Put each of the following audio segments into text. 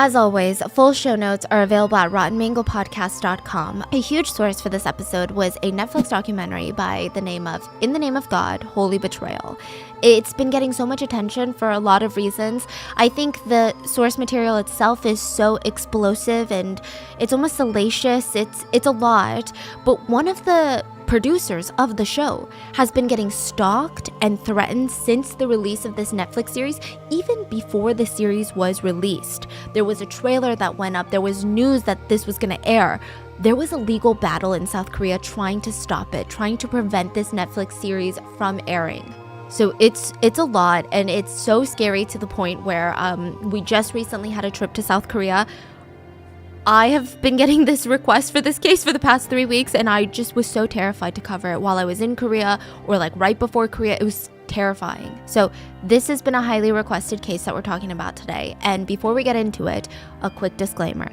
As always, full show notes are available at rottenmangopodcast.com. A huge source for this episode was a Netflix documentary by the name of In the Name of God, Holy Betrayal. It's been getting so much attention for a lot of reasons. I think the source material itself is so explosive and it's almost salacious. It's a lot. But one of the producers of the show has been getting stalked and threatened since the release of this Netflix series, even before the series was released. There was a trailer that went up. There was news that this was going to air. There was a legal battle in South Korea trying to stop it, trying to prevent this Netflix series from airing. So it's a lot, and it's so scary to the point where we just recently had a trip to South Korea. I have been getting this request for this case for the past 3 weeks, and I just was so terrified to cover it while I was in Korea or like right before Korea. It was terrifying. So this has been a highly requested case that we're talking about today. And before we get into it, a quick disclaimer.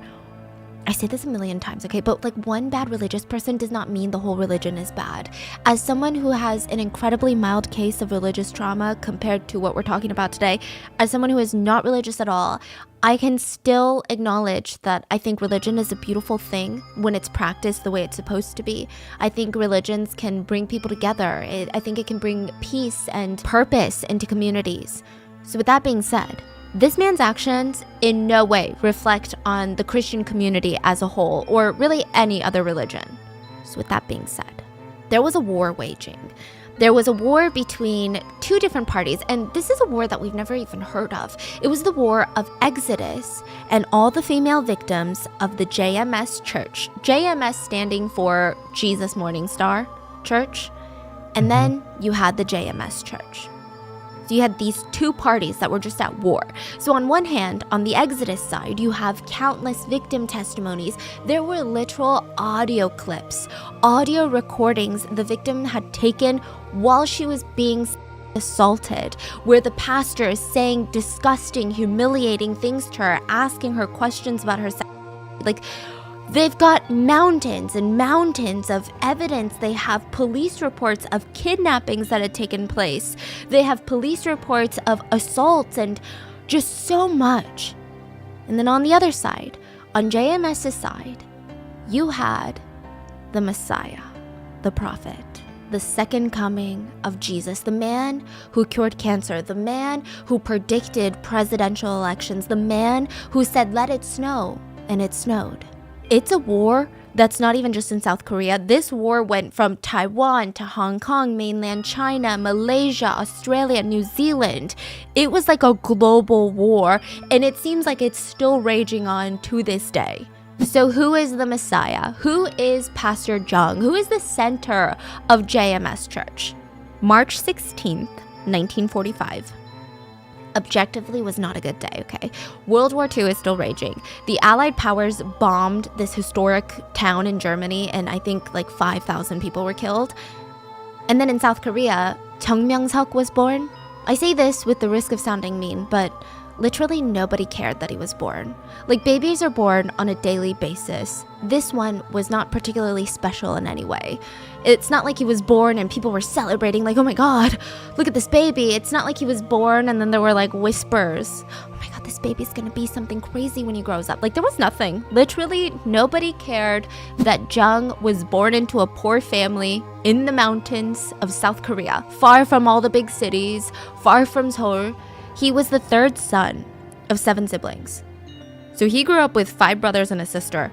I say this a million times, okay? But like one bad religious person does not mean the whole religion is bad. As someone who has an incredibly mild case of religious trauma compared to what we're talking about today, as someone who is not religious at all, I can still acknowledge that I think religion is a beautiful thing when it's practiced the way it's supposed to be. I think religions can bring people together. I think it can bring peace and purpose into communities. So with that being said, this man's actions in no way reflect on the Christian community as a whole, or really any other religion. So with that being said, there was a war waging. There was a war between two different parties, and this is a war that we've never even heard of. It was the war of Exodus and all the female victims of the JMS church. JMS standing for Jesus Morning Star Church. And then you had the JMS church. So you had these two parties that were just at war. So on one hand, on the Exodus side, you have countless victim testimonies. There were literal audio clips, audio recordings the victim had taken while she was being assaulted, where the pastor is saying disgusting, humiliating things to her, asking her questions about her sex. Like, they've got mountains and mountains of evidence. They have police reports of kidnappings that had taken place. They have police reports of assaults and just so much. And then on the other side, on JMS's side, you had the Messiah, the prophet, the second coming of Jesus, the man who cured cancer, the man who predicted presidential elections, the man who said, "Let it snow," and it snowed. It's a war that's not even just in South Korea. This war went from Taiwan to Hong Kong, mainland China, Malaysia, Australia, New Zealand. It was like a global war, and it seems like it's still raging on to this day. So who is the Messiah? Who is Pastor Jung? Who is the center of JMS Church? March 16th, 1945. Objectively was not a good day, okay? World War II is still raging. The Allied powers bombed this historic town in Germany, and I think like 5,000 people were killed. And then in South Korea, Chung Myung-seok was born. I say this with the risk of sounding mean, but literally nobody cared that he was born. Like, babies are born on a daily basis. This one was not particularly special in any way. It's not like he was born and people were celebrating like, oh my God, look at this baby. It's not like he was born and then there were like whispers, oh my God, this baby's gonna be something crazy when he grows up. Like, there was nothing. Literally nobody cared that Jung was born into a poor family in the mountains of South Korea, far from all the big cities, far from Seoul. He was the third son of 7 siblings. So he grew up with 5 brothers and a sister.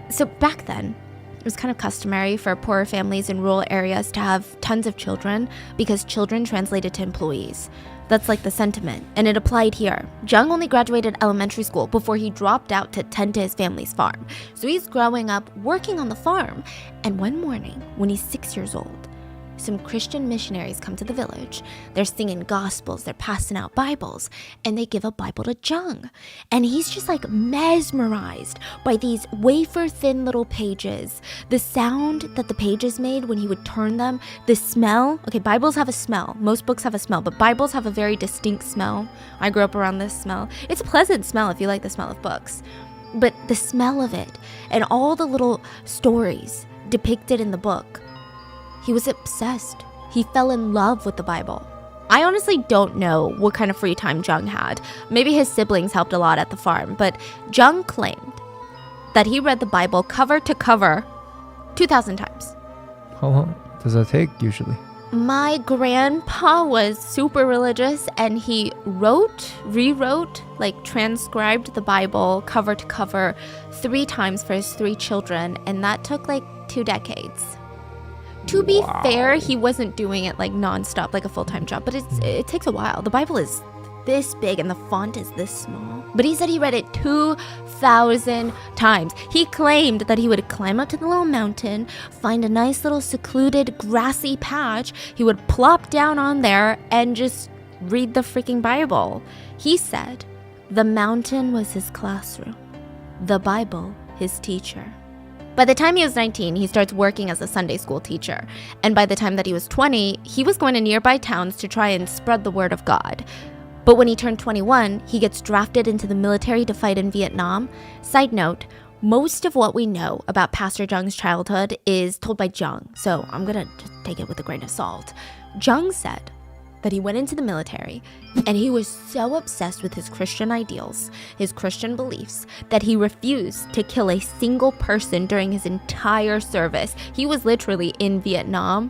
So back then, it was kind of customary for poorer families in rural areas to have tons of children because children translated to employees. That's like the sentiment, and it applied here. Jung only graduated elementary school before he dropped out to tend to his family's farm. So he's growing up working on the farm. And one morning, when he's 6 years old, some Christian missionaries come to the village. They're singing gospels, they're passing out Bibles, and they give a Bible to Jung. And he's just like mesmerized by these wafer-thin little pages. The sound that the pages made when he would turn them, the smell. Okay, Bibles have a smell. Most books have a smell, but Bibles have a very distinct smell. I grew up around this smell. It's a pleasant smell if you like the smell of books. But the smell of it and all the little stories depicted in the book, he was obsessed. He fell in love with the Bible. I honestly don't know what kind of free time Jung had. Maybe his siblings helped a lot at the farm, but Jung claimed that he read the Bible cover to cover 2,000 times. How long does that take usually? My grandpa was super religious, and he rewrote, transcribed the Bible cover to cover 3 times for his 3 children, and that took 2 decades. To be fair, he wasn't doing it nonstop, like a full-time job, but it takes a while. The Bible is this big and the font is this small. But he said he read it 2,000 times. He claimed that he would climb up to the little mountain, find a nice little secluded grassy patch. He would plop down on there and just read the freaking Bible. He said the mountain was his classroom, the Bible his teacher. By the time he was 19, he starts working as a Sunday school teacher. And by the time that he was 20, he was going to nearby towns to try and spread the word of God. But when he turned 21, he gets drafted into the military to fight in Vietnam. Side note, most of what we know about Pastor Jung's childhood is told by Jung, so I'm gonna just take it with a grain of salt. Jung said that he went into the military and he was so obsessed with his Christian ideals, his Christian beliefs, that he refused to kill a single person during his entire service. He was literally in Vietnam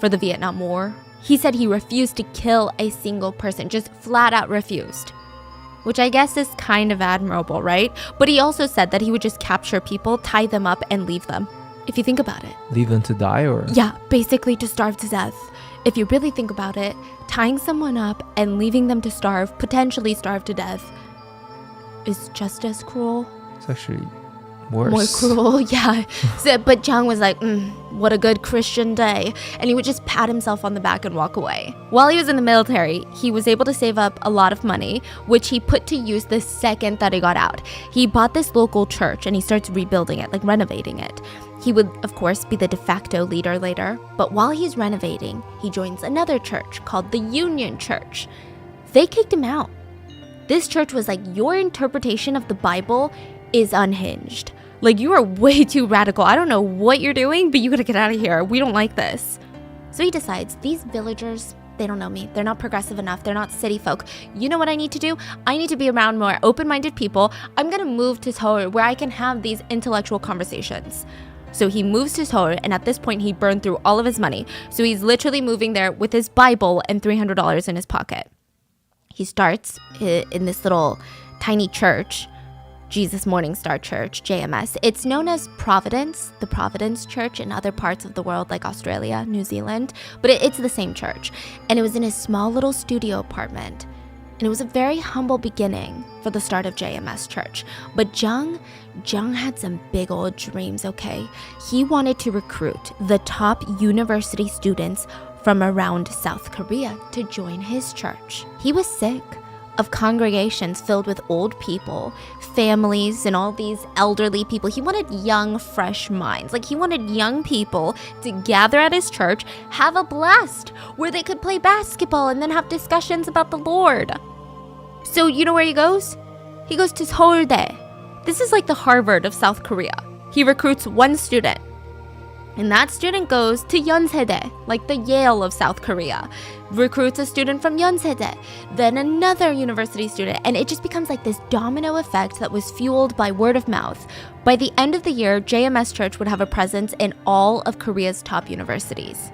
for the Vietnam War. He said he refused to kill a single person, just flat out refused. Which I guess is kind of admirable, right? But he also said that he would just capture people, tie them up, and leave them. If you think about it. Leave them to die, or? Yeah, basically to starve to death. If you really think about it, tying someone up and leaving them to starve, potentially starve to death, is just as cruel. It's actually worse. More cruel, yeah. But Jung was like, what a good Christian day. And he would just pat himself on the back and walk away. While he was in the military, he was able to save up a lot of money, which he put to use the second that he got out. He bought this local church and he starts rebuilding it, renovating it. He would, of course, be the de facto leader later. But while he's renovating, he joins another church called the Union Church. They kicked him out. This church was like, your interpretation of the Bible is unhinged. You are way too radical. I don't know what you're doing, but you gotta get out of here. We don't like this. So he decides, these villagers, they don't know me. They're not progressive enough. They're not city folk. You know what I need to do? I need to be around more open-minded people. I'm gonna move to Seoul where I can have these intellectual conversations. So he moves to Seoul, and at this point, he burned through all of his money. So he's literally moving there with his Bible and $300 in his pocket. He starts in this little tiny church, Jesus Morning Star Church, JMS. It's known as Providence, the Providence Church in other parts of the world like Australia, New Zealand, but it's the same church. And it was in his small little studio apartment. And it was a very humble beginning for the start of JMS Church. But Jung had some big old dreams, okay? He wanted to recruit the top university students from around South Korea to join his church. He was sick of congregations filled with old people, families, and all these elderly people. He wanted young, fresh minds. He wanted young people to gather at his church, have a blast, where they could play basketball and then have discussions about the Lord. So you know where he goes? He goes to Seouldae. This is like the Harvard of South Korea. He recruits one student. And that student goes to Yonsei-dae, like the Yale of South Korea. Recruits a student from Yonsei-dae, then another university student. And it just becomes like this domino effect that was fueled by word of mouth. By the end of the year, JMS Church would have a presence in all of Korea's top universities.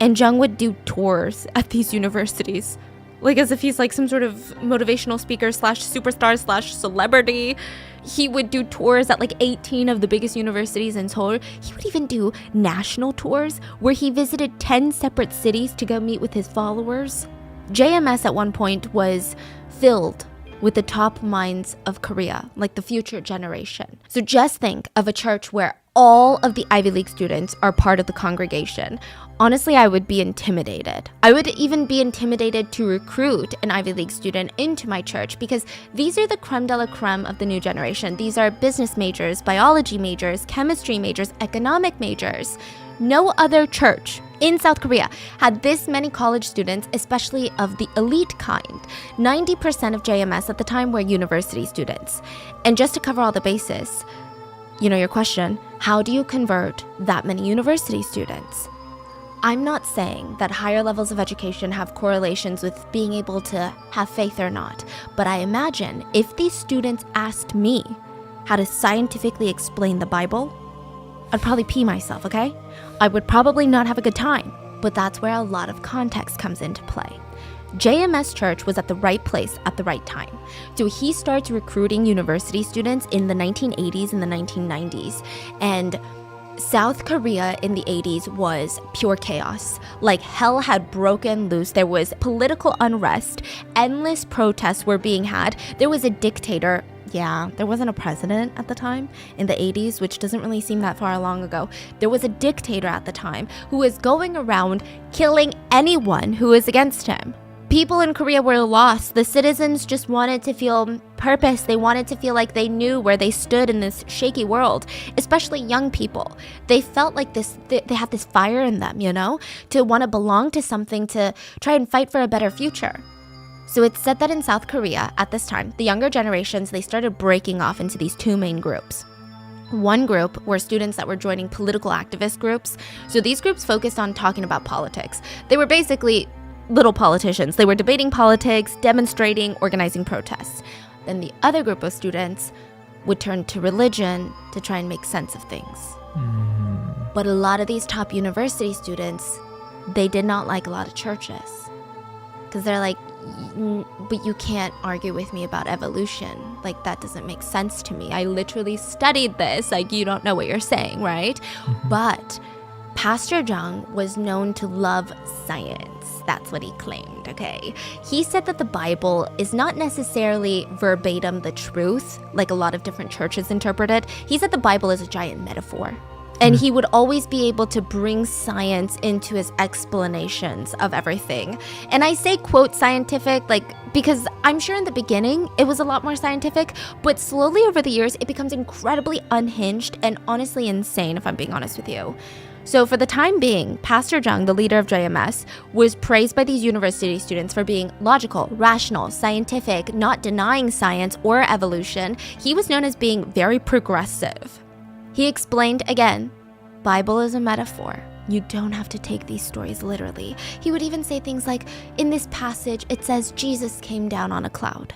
And Jung would do tours at these universities. As if he's some sort of motivational speaker / superstar / celebrity. He would do tours at 18 of the biggest universities in Seoul. He would even do national tours where he visited 10 separate cities to go meet with his followers. JMS at one point was filled with the top minds of Korea, the future generation. So just think of a church where all of the Ivy League students are part of the congregation. Honestly, I would be intimidated. I would even be intimidated to recruit an Ivy League student into my church because these are the creme de la creme of the new generation. These are business majors, biology majors, chemistry majors, economic majors. No other church in South Korea had this many college students, especially of the elite kind. 90% of JMS at the time were university students. And just to cover all the bases, your question, how do you convert that many university students? I'm not saying that higher levels of education have correlations with being able to have faith or not, but I imagine if these students asked me how to scientifically explain the Bible, I'd probably pee myself, okay? I would probably not have a good time, but that's where a lot of context comes into play. JMS Church was at the right place at the right time. So he starts recruiting university students in the 1980s and the 1990s. And South Korea in the 80s was pure chaos. Like hell had broken loose. There was political unrest. Endless protests were being had. There was a dictator. Yeah, there wasn't a president at the time in the 80s, which doesn't really seem that far long ago. There was a dictator at the time who was going around killing anyone who was against him. People in Korea were lost. The citizens just wanted to feel purpose. They wanted to feel like they knew where they stood in this shaky world, especially young people. They felt like they had this fire in them, to want to belong to something, to try and fight for a better future. So it's said that in South Korea at this time, the younger generations, they started breaking off into these two main groups. One group were students that were joining political activist groups. So these groups focused on talking about politics. They were basically little politicians. They were debating politics, demonstrating, organizing protests. Then the other group of students would turn to religion to try and make sense of things. But a lot of these top university students, they did not like a lot of churches. Because they're like, but you can't argue with me about evolution. Like, that doesn't make sense to me. I literally studied this. Like, you don't know what you're saying, right? But Pastor Jung was known to love science. That's what he claimed, okay? He said that the Bible is not necessarily verbatim the truth, like a lot of different churches interpret it. He said the Bible is a giant metaphor. And he would always be able to bring science into his explanations of everything. And I say, quote, scientific, because I'm sure in the beginning it was a lot more scientific, but slowly over the years it becomes incredibly unhinged and honestly insane, if I'm being honest with you. So for the time being, Pastor Jung, the leader of JMS, was praised by these university students for being logical, rational, scientific, not denying science or evolution. He was known as being very progressive. He explained again, Bible is a metaphor. You don't have to take these stories literally. He would even say things like, in this passage, it says Jesus came down on a cloud.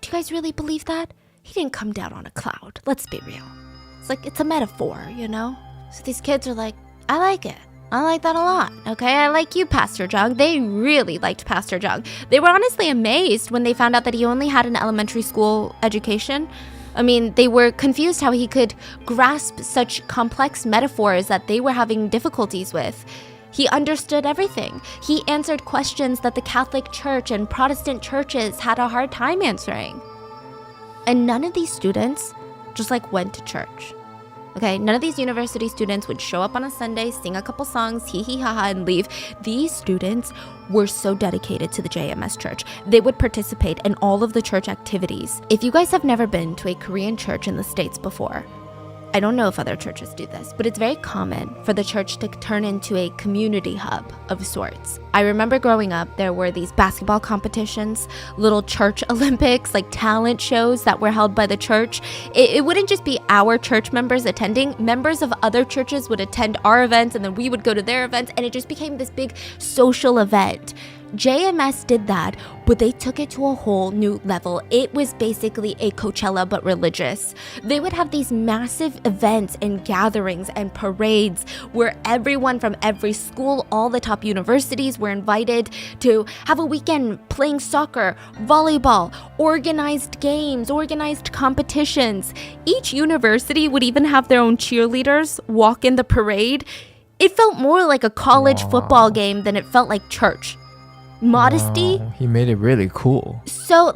Do you guys really believe that? He didn't come down on a cloud. Let's be real. It's like, it's a metaphor, So these kids are like, I like it. I like that a lot, okay? I like you, Pastor Jung. They really liked Pastor Jung. They were honestly amazed when they found out that he only had an elementary school education. I mean, they were confused how he could grasp such complex metaphors that they were having difficulties with. He understood everything. He answered questions that the Catholic Church and Protestant churches had a hard time answering. And none of these students just went to church. Okay, none of these university students would show up on a Sunday, sing a couple songs, hee hee ha ha, and leave. These students were so dedicated to the JMS church. They would participate in all of the church activities. If you guys have never been to a Korean church in the States before, I don't know if other churches do this, but it's very common for the church to turn into a community hub of sorts. I remember growing up, there were these basketball competitions, little church Olympics, talent shows that were held by the church. It wouldn't just be our church members attending. Members of other churches would attend our events, and then we would go to their events, and it just became this big social event. JMS did that, but they took it to a whole new level. It was basically a Coachella, but religious. They would have these massive events and gatherings and parades where everyone from every school, all the top universities were invited to have a weekend playing soccer, volleyball, organized games, organized competitions. Each university would even have their own cheerleaders walk in the parade. It felt more like a college football game than it felt like church. Modesty. Wow, he made it really cool. So,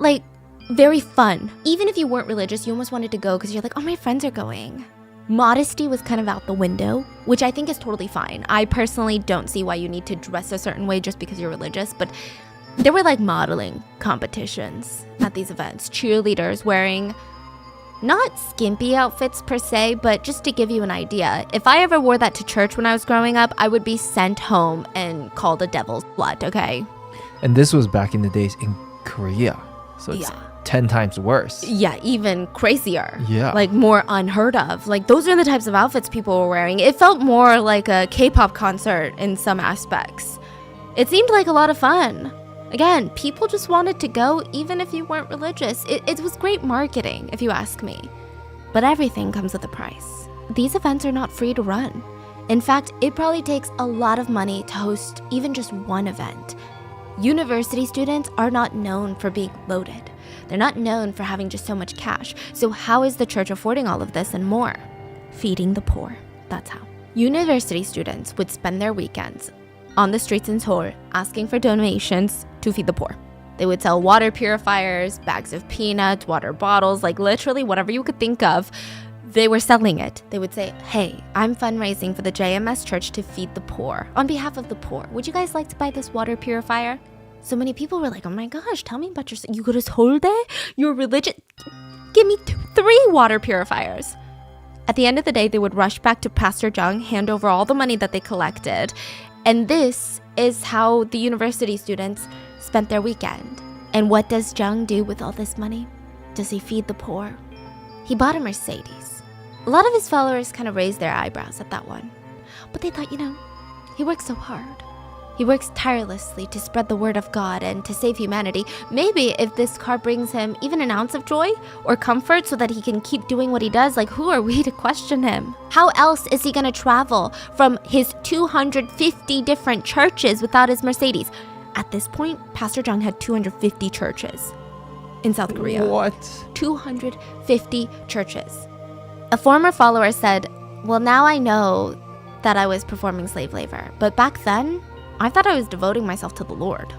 very fun. Even if you weren't religious, you almost wanted to go because you're like, oh, my friends are going. Modesty was kind of out the window, which I think is totally fine. I personally don't see why you need to dress a certain way just because you're religious, but there were modeling competitions at these events. Cheerleaders wearing not skimpy outfits per se, but just to give you an idea, if I ever wore that to church when I was growing up, I would be sent home and called a devil's slut, okay? And this was back in the days in Korea. So it's 10 times worse. Yeah, even crazier. Yeah. Like more unheard of. Like those are the types of outfits people were wearing. It felt more like a K-pop concert in some aspects. It seemed like a lot of fun. Again, people just wanted to go even if you weren't religious. It was great marketing, if you ask me. But everything comes with a price. These events are not free to run. In fact, it probably takes a lot of money to host even just one event. University students are not known for being loaded. They're not known for having just so much cash. So how is the church affording all of this and more? Feeding the poor. That's how. University students would spend their weekends on the streets in Seoul asking for donations to feed the poor. They would sell water purifiers, bags of peanuts, water bottles, like literally whatever you could think of. They were selling it. They would say, hey, I'm fundraising for the JMS church to feed the poor. On behalf of the poor, would you guys like to buy this water purifier? So many people were like, oh my gosh, tell me about you go to Seoul, you're religious. Give me 3 water purifiers. At the end of the day, they would rush back to Pastor Jung, hand over all the money that they collected. And this is how the university students spent their weekend. And what does Jung do with all this money? Does he feed the poor? He bought a Mercedes. A lot of his followers kind of raised their eyebrows at that one. But they thought, he works so hard. He works tirelessly to spread the word of God and to save humanity. Maybe if this car brings him even an ounce of joy or comfort so that he can keep doing what he does, like who are we to question him? How else is he gonna travel from his 250 different churches without his Mercedes? At this point, Pastor Jung had 250 churches in South Korea. What? 250 churches. A former follower said, well, now I know that I was performing slave labor, but back then, I thought I was devoting myself to the Lord.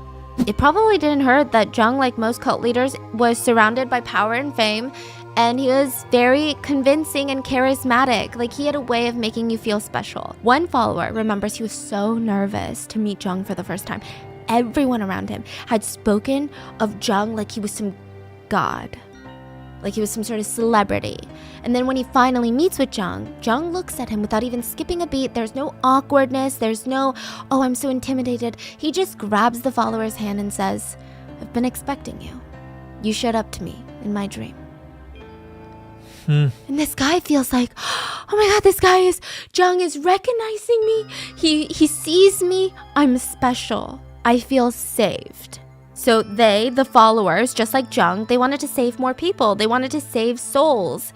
It probably didn't hurt that Jung, like most cult leaders, was surrounded by power and fame, and he was very convincing and charismatic. Like he had a way of making you feel special. One follower remembers he was so nervous to meet Jung for the first time. Everyone around him had spoken of Jung like he was some god, like he was some sort of celebrity. And then when he finally meets with Jung looks at him without even skipping a beat. There's no awkwardness. There's no, oh, I'm so intimidated. He just grabs the follower's hand and says, I've been expecting you. You showed up to me in my dream. And this guy feels like, oh my God, Jung is recognizing me. He sees me. I'm special. I feel saved. So they, the followers, just like Jung, they wanted to save more people. They wanted to save souls.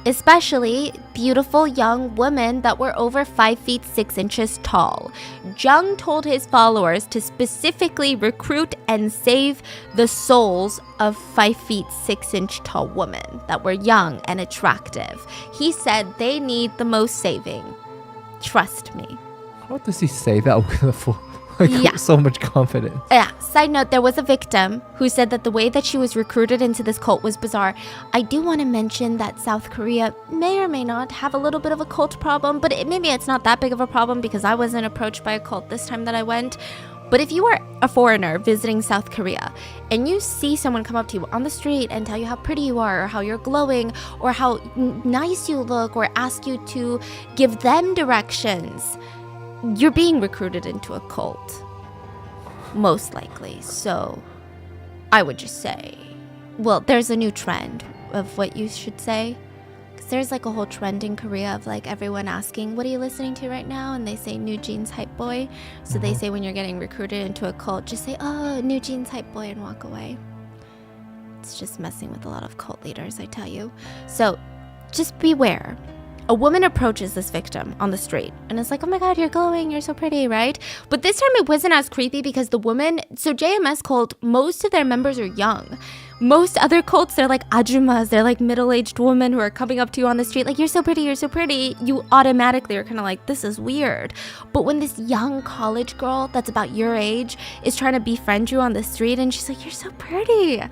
Especially beautiful young women that were over 5 feet 6 inches tall. Jung told his followers to specifically recruit and save the souls of 5 feet 6 inch tall women that were young and attractive. He said they need the most saving. Trust me. How does he say that with so much confidence? Yeah. Side note, there was a victim who said that the way that she was recruited into this cult was bizarre. I do want to mention that South Korea may or may not have a little bit of a cult problem, but maybe it's not that big of a problem because I wasn't approached by a cult this time that I went. But if you are a foreigner visiting South Korea and you see someone come up to you on the street and tell you how pretty you are or how you're glowing or how nice you look or ask you to give them directions, you're being recruited into a cult, most likely. So I would just say, well, there's a new trend of what you should say. Because there's like a whole trend in Korea of like everyone asking, what are you listening to right now? And they say New Jeans Hype Boy. So they say when you're getting recruited into a cult, just say, oh, New Jeans Hype Boy and walk away. It's just messing with a lot of cult leaders, I tell you. So just beware. A woman approaches this victim on the street and is like, oh my God, you're glowing, you're so pretty, right? But this time it wasn't as creepy because the woman, so JMS cult, most of their members are young. Most other cults, they're like ajumas, they're like middle-aged women who are coming up to you on the street like, you're so pretty, you're so pretty. You automatically are kind of like, this is weird. But when this young college girl that's about your age is trying to befriend you on the street and she's like, you're so pretty, you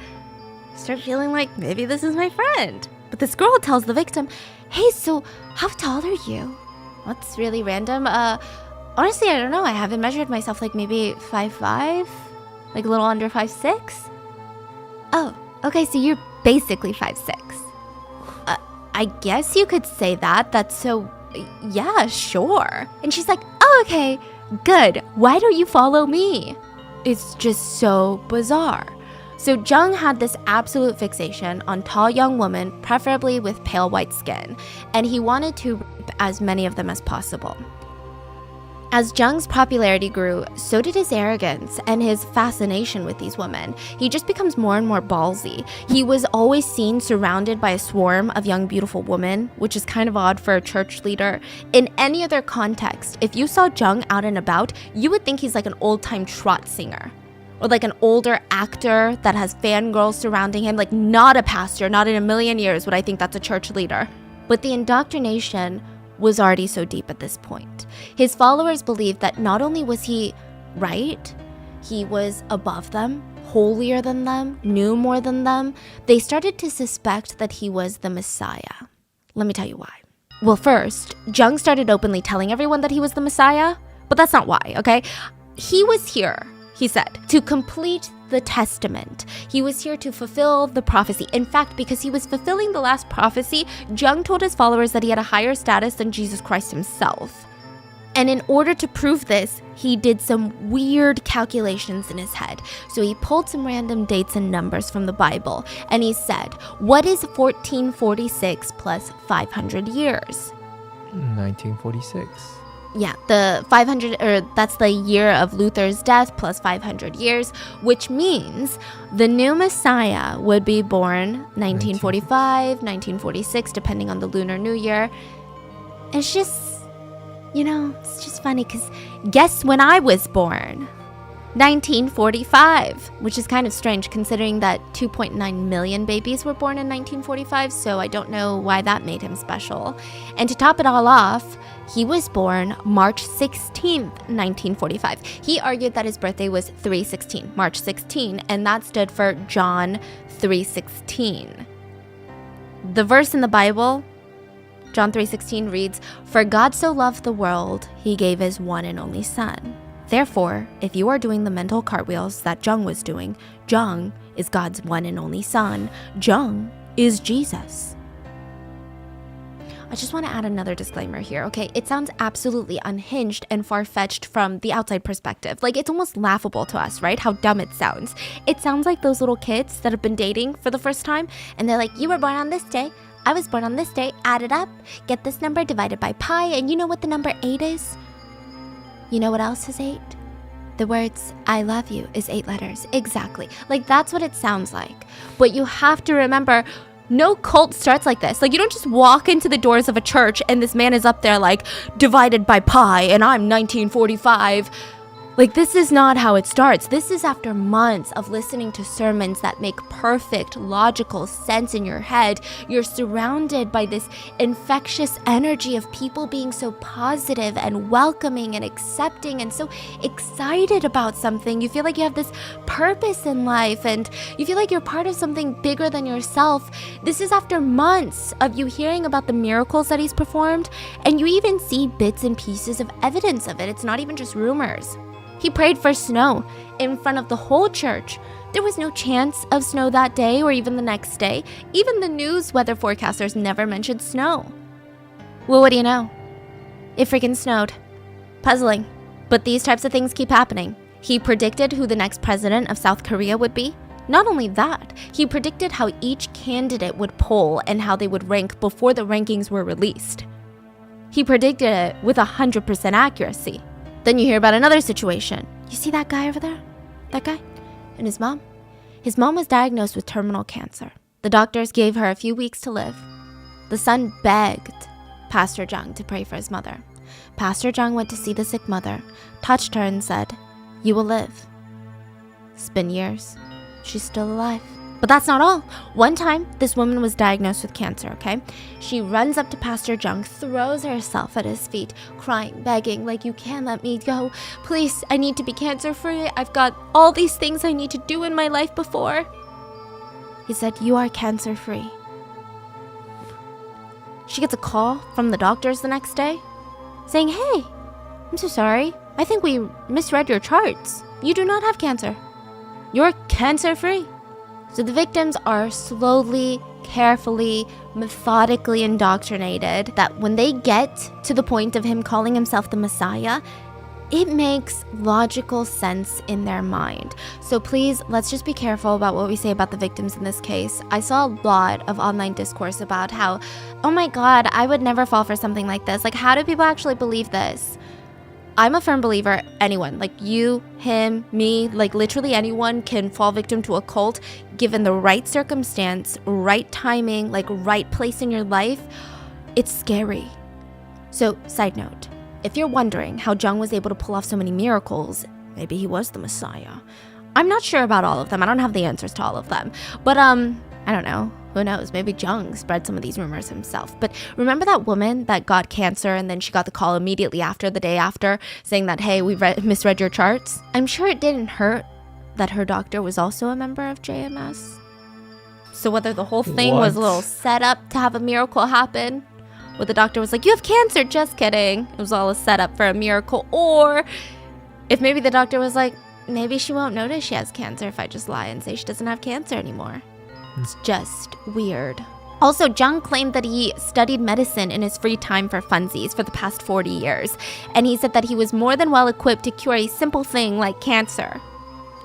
start feeling like, maybe this is my friend. But this girl tells the victim, hey, so how tall are you? That's really random. Honestly, I don't know. I haven't measured myself, like maybe 5'5", like a little under 5'6". Oh, okay, so you're basically 5'6". I guess you could say that. That's so, yeah, sure. And she's like, oh, okay, good. Why don't you follow me? It's just so bizarre. So Jung had this absolute fixation on tall young women, preferably with pale white skin, and he wanted to rape as many of them as possible. As Jung's popularity grew, so did his arrogance and his fascination with these women. He just becomes more and more ballsy. He was always seen surrounded by a swarm of young, beautiful women, which is kind of odd for a church leader. In any other context, if you saw Jung out and about, you would think he's like an old-time trot singer, or like an older actor that has fangirls surrounding him, like not a pastor. Not in a million years would I think that's a church leader. But the indoctrination was already so deep at this point. His followers believed that not only was he right, he was above them, holier than them, knew more than them. They started to suspect that he was the Messiah. Let me tell you why. Well, first, Jung started openly telling everyone that he was the Messiah, but that's not why, okay? He was here, he said, to complete the testament. He was here to fulfill the prophecy. In fact, because he was fulfilling the last prophecy, Jung told his followers that he had a higher status than Jesus Christ himself. And in order to prove this, he did some weird calculations in his head. So he pulled some random dates and numbers from the Bible, and he said, what is 1446 plus 500 years? 1946. Yeah, the 500, or that's the year of Luther's death plus 500 years, which means the new Messiah would be born 1945, 1946, depending on the Lunar New Year. It's just, it's just funny because guess when I was born? 1945, which is kind of strange considering that 2.9 million babies were born in 1945, so I don't know why that made him special. And to top it all off, he was born March 16th, 1945. He argued that his birthday was 316, March 16, and that stood for John 3:16. The verse in the Bible, John 3:16 reads, "For God so loved the world, he gave his one and only son." Therefore, if you are doing the mental cartwheels that Jung was doing, Jung is God's one and only son. Jung is Jesus. I just want to add another disclaimer here, okay? It sounds absolutely unhinged and far-fetched from the outside perspective. Like, it's almost laughable to us, right? How dumb it sounds. It sounds like those little kids that have been dating for the first time, and they're like, you were born on this day, I was born on this day, add it up, get this number divided by pi, and you know what the number 8 is? You know what else is 8? The words, I love you, is 8 letters. Exactly. Like, that's what it sounds like. But you have to remember, no cult starts like this. Like, you don't just walk into the doors of a church and this man is up there like, divided by pi, and I'm 1945. Like, this is not how it starts. This is after months of listening to sermons that make perfect, logical sense in your head. You're surrounded by this infectious energy of people being so positive and welcoming and accepting and so excited about something. You feel like you have this purpose in life and you feel like you're part of something bigger than yourself. This is after months of you hearing about the miracles that he's performed, and you even see bits and pieces of evidence of it. It's not even just rumors. He prayed for snow in front of the whole church. There was no chance of snow that day or even the next day. Even the news weather forecasters never mentioned snow. Well, what do you know? It freaking snowed. Puzzling. But these types of things keep happening. He predicted who the next president of South Korea would be. Not only that, he predicted how each candidate would poll and how they would rank before the rankings were released. He predicted it with 100% accuracy. Then you hear about another situation. You see that guy over there? That guy? And his mom? His mom was diagnosed with terminal cancer. The doctors gave her a few weeks to live. The son begged Pastor Jung to pray for his mother. Pastor Jung went to see the sick mother, touched her and said, "You will live." It's been years. She's still alive. But that's not all. One time, this woman was diagnosed with cancer, okay? She runs up to Pastor Jung, throws herself at his feet, crying, begging, like, you can't let me go. Please, I need to be cancer-free. I've got all these things I need to do in my life before. He said, you are cancer-free. She gets a call from the doctors the next day saying, hey, I'm so sorry. I think we misread your charts. You do not have cancer. You're cancer-free. So the victims are slowly, carefully, methodically indoctrinated that when they get to the point of him calling himself the Messiah, it makes logical sense in their mind. So please, let's just be careful about what we say about the victims in this case. I saw a lot of online discourse about how, oh my God, I would never fall for something like this. Like, how do people actually believe this? I'm a firm believer anyone, like you, him, me, like literally anyone can fall victim to a cult given the right circumstance, right timing, like right place in your life. It's scary. So, side note, if you're wondering how Jung was able to pull off so many miracles, maybe he was the Messiah. I'm not sure about all of them. I don't have the answers to all of them. But, I don't know. Who knows? Maybe Jung spread some of these rumors himself. But remember that woman that got cancer and then she got the call immediately after, the day after, saying that, hey, we misread your charts? I'm sure it didn't hurt that her doctor was also a member of JMS. So whether the whole thing was a little setup to have a miracle happen, where the doctor was like, you have cancer, just kidding. It was all a setup for a miracle. Or if maybe the doctor was like, maybe she won't notice she has cancer if I just lie and say she doesn't have cancer anymore. It's just weird. Also, Jung claimed that he studied medicine in his free time for funsies for the past 40 years. And he said that he was more than well equipped to cure a simple thing like cancer.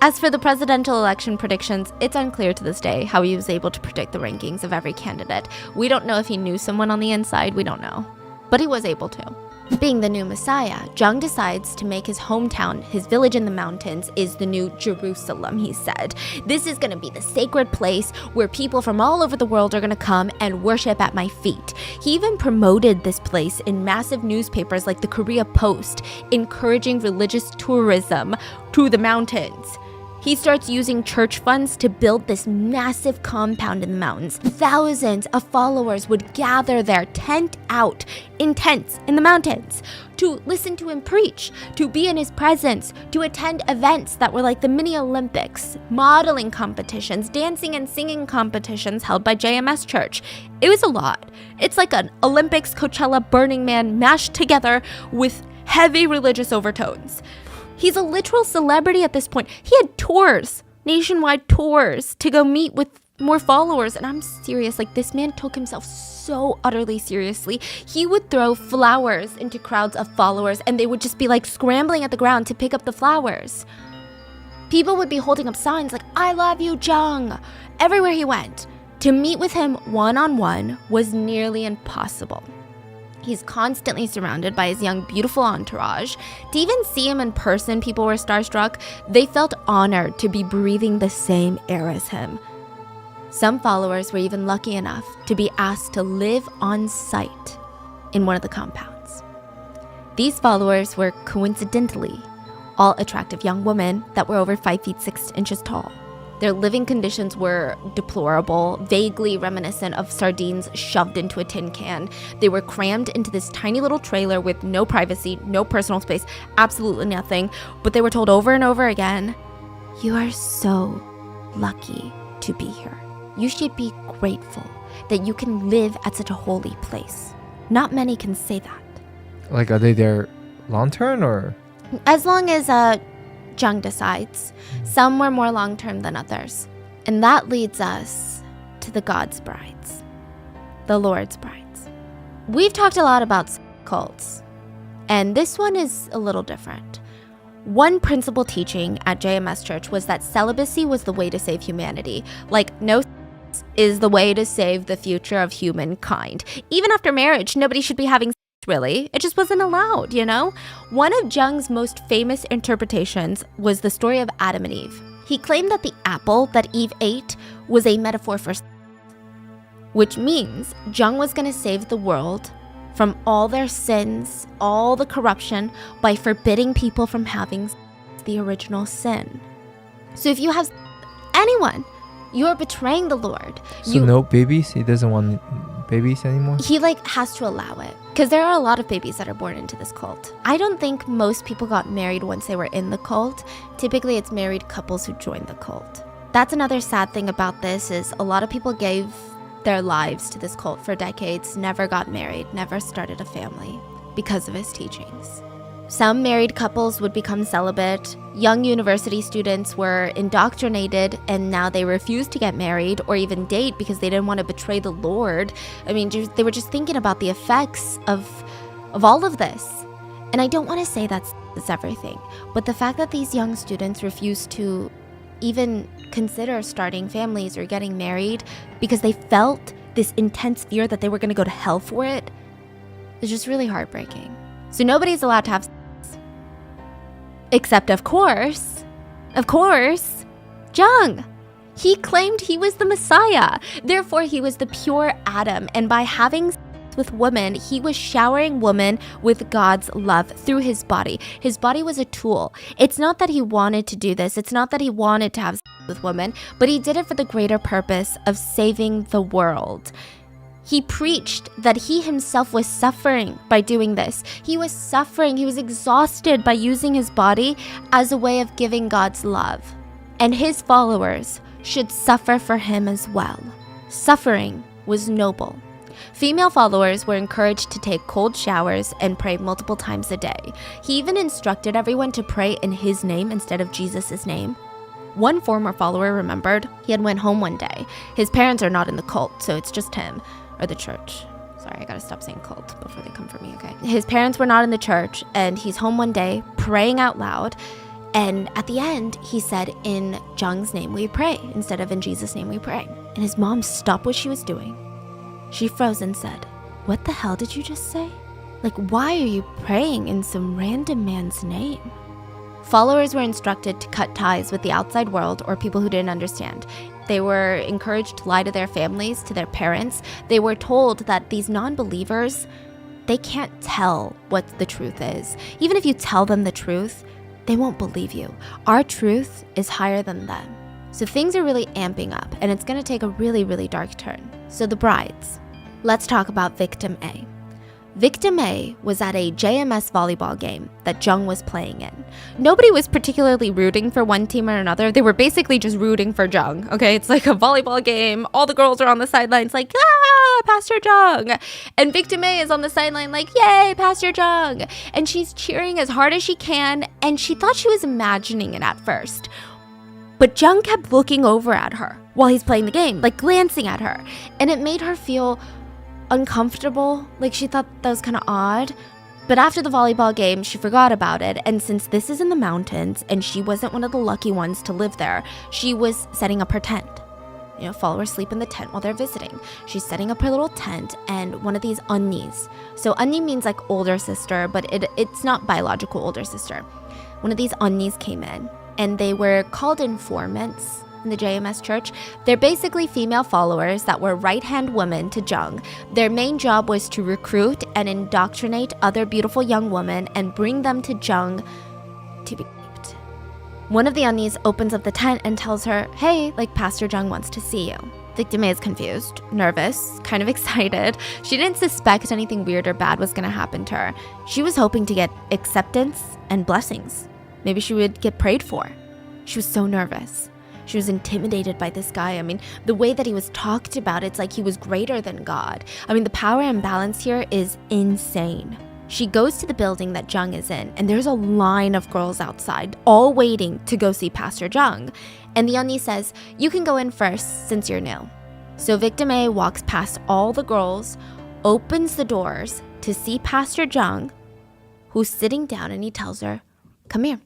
As for the presidential election predictions, it's unclear to this day how he was able to predict the rankings of every candidate. We don't know if he knew someone on the inside, we don't know. But he was able to. Being the new Messiah, Jung decides to make his hometown, his village in the mountains, is the new Jerusalem, he said. This is going to be the sacred place where people from all over the world are going to come and worship at my feet. He even promoted this place in massive newspapers like the Korea Post, encouraging religious tourism to the mountains. He starts using church funds to build this massive compound in the mountains. Thousands of followers would gather there, tent out, in tents in the mountains, to listen to him preach, to be in his presence, to attend events that were like the mini Olympics, modeling competitions, dancing and singing competitions held by JMS Church. It was a lot. It's like an Olympics, Coachella, Burning Man mashed together with heavy religious overtones. He's a literal celebrity at this point. He had tours, nationwide tours, to go meet with more followers. And I'm serious, like this man took himself so utterly seriously. He would throw flowers into crowds of followers and they would just be like scrambling at the ground to pick up the flowers. People would be holding up signs like, I love you, Jung, everywhere he went. To meet with him one-on-one was nearly impossible. He's constantly surrounded by his young, beautiful entourage. To even see him in person, people were starstruck. They felt honored to be breathing the same air as him. Some followers were even lucky enough to be asked to live on site in one of the compounds. These followers were coincidentally all attractive young women that were over 5 feet 6 inches tall. Their living conditions were deplorable, vaguely reminiscent of sardines shoved into a tin can. They were crammed into this tiny little trailer with no privacy, no personal space, absolutely nothing. But they were told over and over again, you are so lucky to be here. You should be grateful that you can live at such a holy place. Not many can say that. Like, are they there long term or? As long as Jung decides. Some were more long-term than others. And that leads us to the God's brides, the Lord's brides. We've talked a lot about cults, and this one is a little different. One principal teaching at JMS Church was that celibacy was the way to save humanity. Like, no sex is the way to save the future of humankind. Even after marriage, nobody should be having really. It just wasn't allowed, you know? One of Jung's most famous interpretations was the story of Adam and Eve. He claimed that the apple that Eve ate was a metaphor for sex, which means Jung was going to save the world from all their sins, all the corruption, by forbidding people from having the original sin. So if you have anyone, you are betraying the Lord. So no babies? He doesn't want babies anymore? He has to allow it. Because there are a lot of babies that are born into this cult. I don't think most people got married once they were in the cult. Typically, it's married couples who joined the cult. That's another sad thing about this is a lot of people gave their lives to this cult for decades, never got married, never started a family because of his teachings. Some married couples would become celibate. Young university students were indoctrinated and now they refused to get married or even date because they didn't want to betray the Lord. I mean, they were just thinking about the effects of all of this. And I don't want to say that's everything, but the fact that these young students refuse to even consider starting families or getting married because they felt this intense fear that they were going to go to hell for it is just really heartbreaking. So nobody's allowed to have sex. Except, of course, Jung. He claimed he was the Messiah. Therefore, he was the pure Adam. And by having sex with women, he was showering women with God's love through his body. His body was a tool. It's not that he wanted to do this. It's not that he wanted to have sex with women, but he did it for the greater purpose of saving the world. He preached that he himself was suffering by doing this. He was suffering. He was exhausted by using his body as a way of giving God's love. And his followers should suffer for him as well. Suffering was noble. Female followers were encouraged to take cold showers and pray multiple times a day. He even instructed everyone to pray in his name instead of Jesus' name. One former follower remembered he had went home one day. His parents are not in the cult, so it's just him, or the church. Sorry, I gotta stop saying cult before they come for me, okay? His parents were not in the church, and he's home one day praying out loud. And at the end, he said, in Jung's name we pray, instead of in Jesus' name we pray. And his mom stopped what she was doing. She froze and said, "What the hell did you just say? Like, why are you praying in some random man's name?" Followers were instructed to cut ties with the outside world or people who didn't understand. They were encouraged to lie to their families, to their parents. They were told that these non-believers, they can't tell what the truth is. Even if you tell them the truth, they won't believe you. Our truth is higher than them. So things are really amping up, and it's gonna take a really, really dark turn. So the brides. Let's talk about Victim A. Victim A was at a JMS volleyball game that Jung was playing in. Nobody was particularly rooting for one team or another. They were basically just rooting for Jung, okay? It's like a volleyball game. All the girls are on the sidelines like, Pastor Jung. And Victim A is on the sideline like, yay, Pastor Jung. And she's cheering as hard as she can, and she thought she was imagining it at first. But Jung kept looking over at her while he's playing the game, like glancing at her. And it made her feel uncomfortable, like she thought that was kind of odd. But after the volleyball game, she forgot about it, and since this is in the mountains and she wasn't one of the lucky ones to live there, she was setting up her tent. You know, followers sleep in the tent while they're visiting. She's setting up her little tent, and one of these unnis. So unni means like older sister, but it's not biological older sister. One of these unnis came in, and they were called informants in the JMS church. They're basically female followers that were right-hand women to Jung. Their main job was to recruit and indoctrinate other beautiful young women and bring them to Jung to be raped. One of the unnis opens up the tent and tells her, hey, like Pastor Jung wants to see you. Victim A is confused, nervous, kind of excited. She didn't suspect anything weird or bad was gonna happen to her. She was hoping to get acceptance and blessings. Maybe she would get prayed for. She was so nervous. She was intimidated by this guy. I mean, the way that he was talked about, it's like he was greater than God. I mean, the power imbalance here is insane. She goes to the building that Jung is in, and there's a line of girls outside, all waiting to go see Pastor Jung. And the unni says, you can go in first since you're new. So Victim A walks past all the girls, opens the doors to see Pastor Jung, who's sitting down, and he tells her, come here,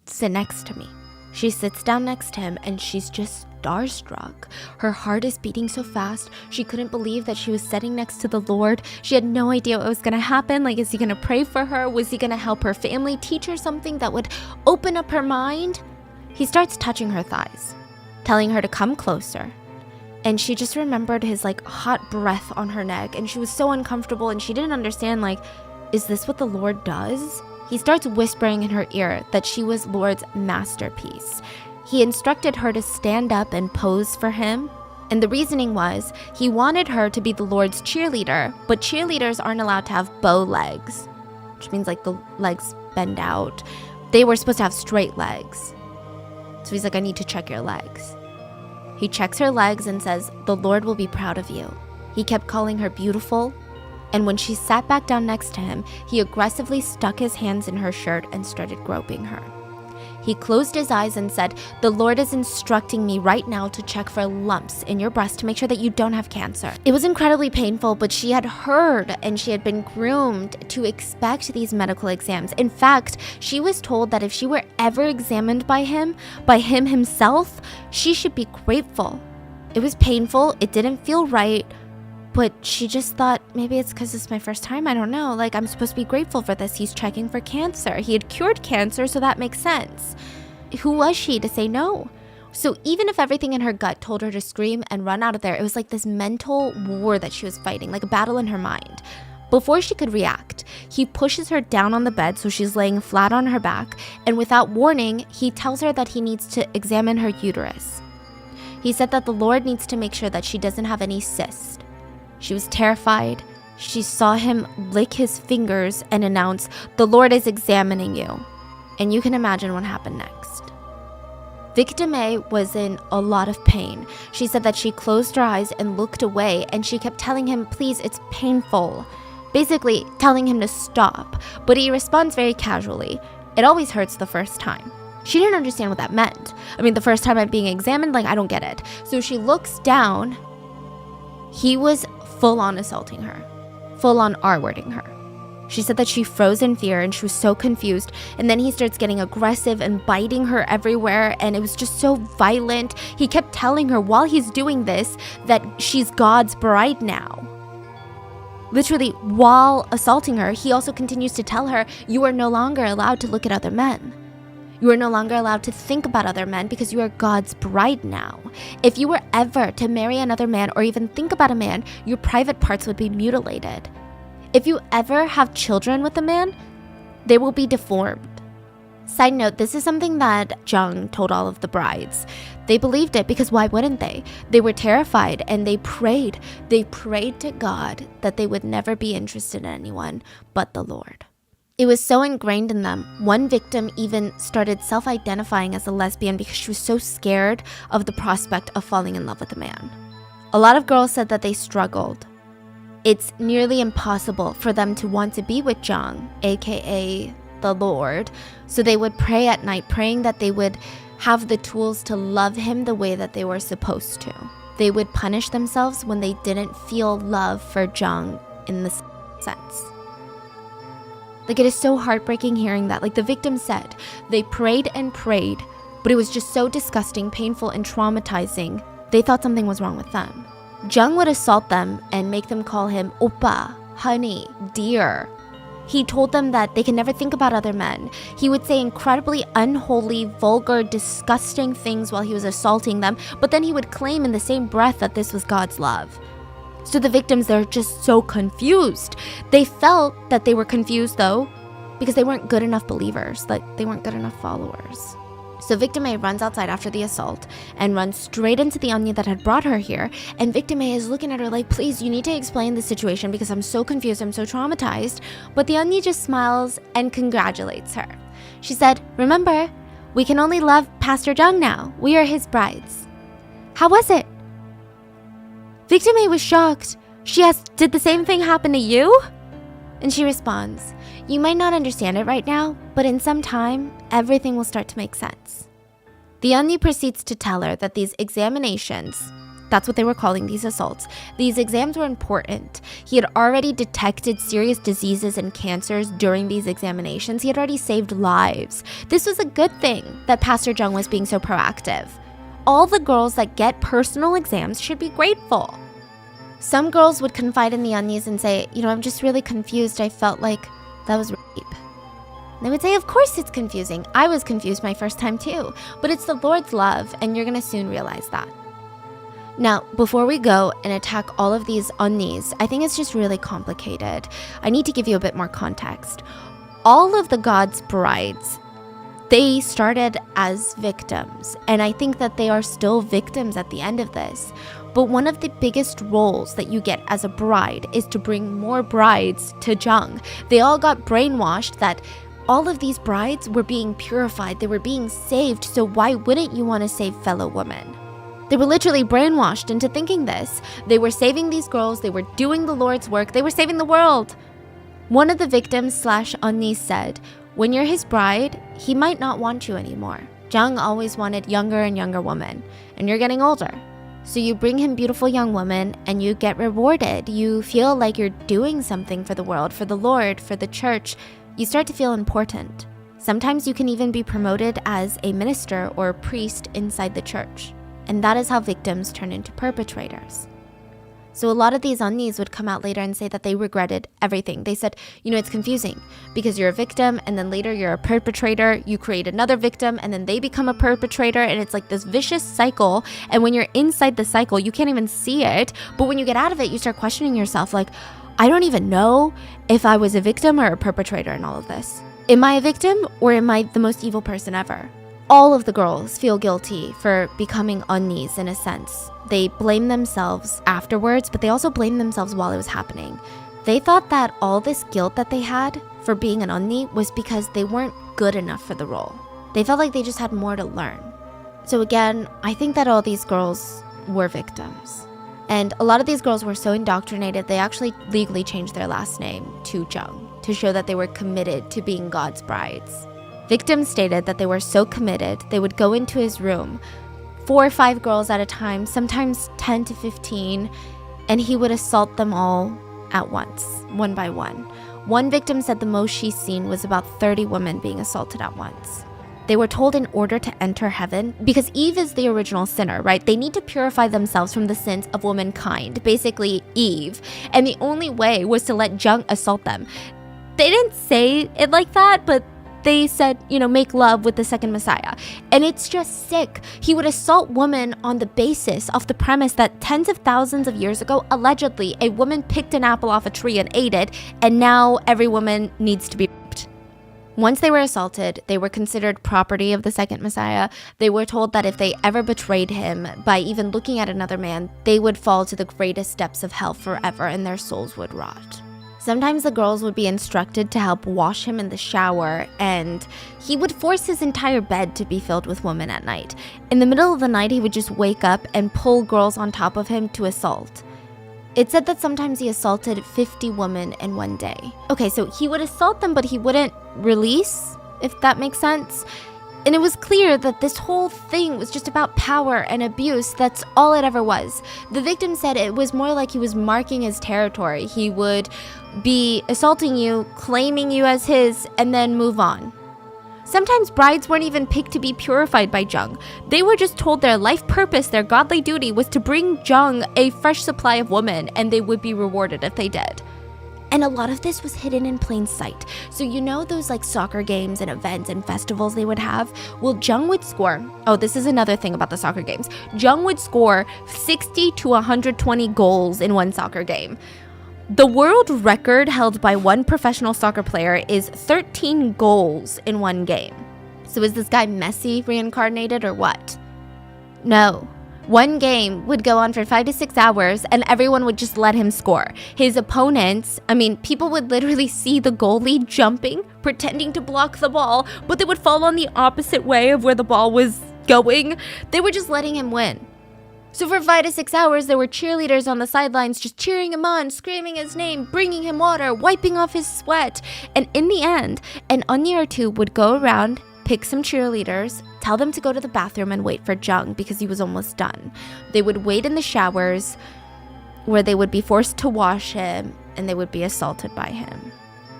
sit next to me. She sits down next to him, and she's just starstruck. Her heart is beating so fast. She couldn't believe that she was sitting next to the Lord. She had no idea what was going to happen. Like, is he going to pray for her? Was he going to help her family, teach her something that would open up her mind? He starts touching her thighs, telling her to come closer. And she just remembered his like hot breath on her neck, and she was so uncomfortable, and she didn't understand, like, is this what the Lord does? He starts whispering in her ear that she was Lord's masterpiece. He instructed her to stand up and pose for him. And the reasoning was he wanted her to be the Lord's cheerleader, but cheerleaders aren't allowed to have bow legs, which means like the legs bend out. They were supposed to have straight legs. So he's like, I need to check your legs. He checks her legs and says, the Lord will be proud of you. He kept calling her beautiful. And when she sat back down next to him, he aggressively stuck his hands in her shirt and started groping her. He He closed his eyes and said, "The Lord is instructing me right now to check for lumps in your breast to make sure that you don't have cancer." It was incredibly painful, but she had heard and she had been groomed to expect these medical exams. In fact, she was told that if she were ever examined by him himself, she should be grateful. It was painful, it didn't feel right, but she just thought, maybe it's because it's my first time, I don't know. Like, I'm supposed to be grateful for this. He's checking for cancer. He had cured cancer, so that makes sense. Who was she to say no? So even if everything in her gut told her to scream and run out of there, it was like this mental war that she was fighting, like a battle in her mind. Before she could react, he pushes her down on the bed so she's laying flat on her back, and without warning, he tells her that he needs to examine her uterus. He said that the Lord needs to make sure that she doesn't have any cysts. She was terrified. She saw him lick his fingers and announce, "The Lord is examining you." And you can imagine what happened next. Victim A was in a lot of pain. She said that she closed her eyes and looked away, and she kept telling him, "Please, it's painful." Basically telling him to stop, but he responds very casually, "It always hurts the first time." She didn't understand what that meant. I mean, the first time I'm being examined, like, I don't get it. So she looks down. He was full on assaulting her, full on R-wording her. She said that she froze in fear and she was so confused. And then he starts getting aggressive and biting her everywhere. And it was just so violent. He kept telling her while he's doing this that she's God's bride now. Literally, while assaulting her, he also continues to tell her, "You are no longer allowed to look at other men. You are no longer allowed to think about other men because you are God's bride now. If you were ever to marry another man or even think about a man, your private parts would be mutilated. If you ever have children with a man, they will be deformed." Side note, this is something that Jung told all of the brides. They believed it because why wouldn't they? They were terrified and they prayed. They prayed to God that they would never be interested in anyone but the Lord. It was so ingrained in them. One victim even started self-identifying as a lesbian because she was so scared of the prospect of falling in love with a man. A lot of girls said that they struggled. It's nearly impossible for them to want to be with Jung, aka the Lord, so they would pray at night, praying that they would have the tools to love him the way that they were supposed to. They would punish themselves when they didn't feel love for Jung in this sense. Like, it is so heartbreaking hearing that. Like the victim said, they prayed and prayed, but it was just so disgusting, painful, and traumatizing. They thought something was wrong with them. Jung would assault them and make them call him oppa, honey, dear. He told them that they can never think about other men. He would say incredibly unholy, vulgar, disgusting things while he was assaulting them, but then he would claim in the same breath that this was God's love. So the victims, they're just so confused. They felt that they were confused though, because they weren't good enough believers, like they weren't good enough followers. So victim A runs outside after the assault and runs straight into the onion that had brought her here. And victim A is looking at her like, "Please, you need to explain the situation because I'm so confused, I'm so traumatized." But the onion just smiles and congratulates her. She said, "Remember, we can only love Pastor Jung now. We are his brides." How was it? Victim A was shocked. She asked, "Did the same thing happen to you?" And she responds, "You might not understand it right now, but in some time, everything will start to make sense." The Onion proceeds to tell her that these examinations, that's what they were calling these assaults, these exams were important. He had already detected serious diseases and cancers during these examinations. He had already saved lives. This was a good thing that Pastor Jung was being so proactive. All the girls that get personal exams should be grateful. Some girls would confide in the Onions and say, "I'm just really confused. I felt like that was rape." They would say, "Of course it's confusing. I was confused my first time too. But it's the Lord's love, and you're going to soon realize that." Now, before we go and attack all of these Onions, I think it's just really complicated. I need to give you a bit more context. All of the God's brides, they started as victims, and I think that they are still victims at the end of this. But one of the biggest roles that you get as a bride is to bring more brides to Jung. They all got brainwashed that all of these brides were being purified, they were being saved, so why wouldn't you want to save fellow women? They were literally brainwashed into thinking this. They were saving these girls, they were doing the Lord's work, they were saving the world. One of the victims / Onni said, When you're his bride, he might not want you anymore. Jung always wanted younger and younger women, and you're getting older. So you bring him beautiful young women and you get rewarded. You feel like you're doing something for the world, for the Lord, for the church. You start to feel important. Sometimes you can even be promoted as a minister or a priest inside the church. And that is how victims turn into perpetrators. So a lot of these onnis would come out later and say that they regretted everything. They said, it's confusing because you're a victim and then later you're a perpetrator. You create another victim and then they become a perpetrator. And it's like this vicious cycle. And when you're inside the cycle, you can't even see it. But when you get out of it, you start questioning yourself like, I don't even know if I was a victim or a perpetrator in all of this. Am I a victim or am I the most evil person ever? All of the girls feel guilty for becoming onnis in a sense. They blame themselves afterwards, but they also blame themselves while it was happening. They thought that all this guilt that they had for being an onni was because they weren't good enough for the role. They felt like they just had more to learn. So again, I think that all these girls were victims. And a lot of these girls were so indoctrinated, they actually legally changed their last name to Jung to show that they were committed to being God's brides. Victims stated that they were so committed, they would go into his room, 4 or 5 girls at a time, sometimes 10 to 15, and he would assault them all at once, one by one. One victim said the most she's seen was about 30 women being assaulted at once. They were told in order to enter heaven, because Eve is the original sinner, right? They need to purify themselves from the sins of womankind, basically Eve, and the only way was to let Jung assault them. They didn't say it like that, but they said, make love with the second Messiah. And it's just sick. He would assault women on the basis of the premise that tens of thousands of years ago, allegedly, a woman picked an apple off a tree and ate it, and now every woman needs to be raped. Once they were assaulted, they were considered property of the second Messiah. They were told that if they ever betrayed him by even looking at another man, they would fall to the greatest depths of hell forever and their souls would rot. Sometimes the girls would be instructed to help wash him in the shower, and he would force his entire bed to be filled with women at night. In the middle of the night, he would just wake up and pull girls on top of him to assault. It said that sometimes he assaulted 50 women in one day. Okay, so he would assault them, but he wouldn't release, if that makes sense. And it was clear that this whole thing was just about power and abuse. That's all it ever was. The victim said it was more like he was marking his territory. He would be assaulting you, claiming you as his, and then move on. Sometimes brides weren't even picked to be purified by Jung. They were just told their life purpose, their godly duty, was to bring Jung a fresh supply of women, and they would be rewarded if they did. And a lot of this was hidden in plain sight. So those like soccer games and events and festivals they would have? Well, Jung would score, this is another thing about the soccer games. Jung would score 60 to 120 goals in one soccer game. The world record held by one professional soccer player is 13 goals in one game. So is this guy Messi reincarnated or what? No. One game would go on for 5 to 6 hours and everyone would just let him score. His opponents, people would literally see the goalie jumping, pretending to block the ball, but they would fall on the opposite way of where the ball was going. They were just letting him win. So for 5 to 6 hours, there were cheerleaders on the sidelines just cheering him on, screaming his name, bringing him water, wiping off his sweat. And in the end, an onni or two would go around, pick some cheerleaders, tell them to go to the bathroom and wait for Jung because he was almost done. They would wait in the showers where they would be forced to wash him and they would be assaulted by him.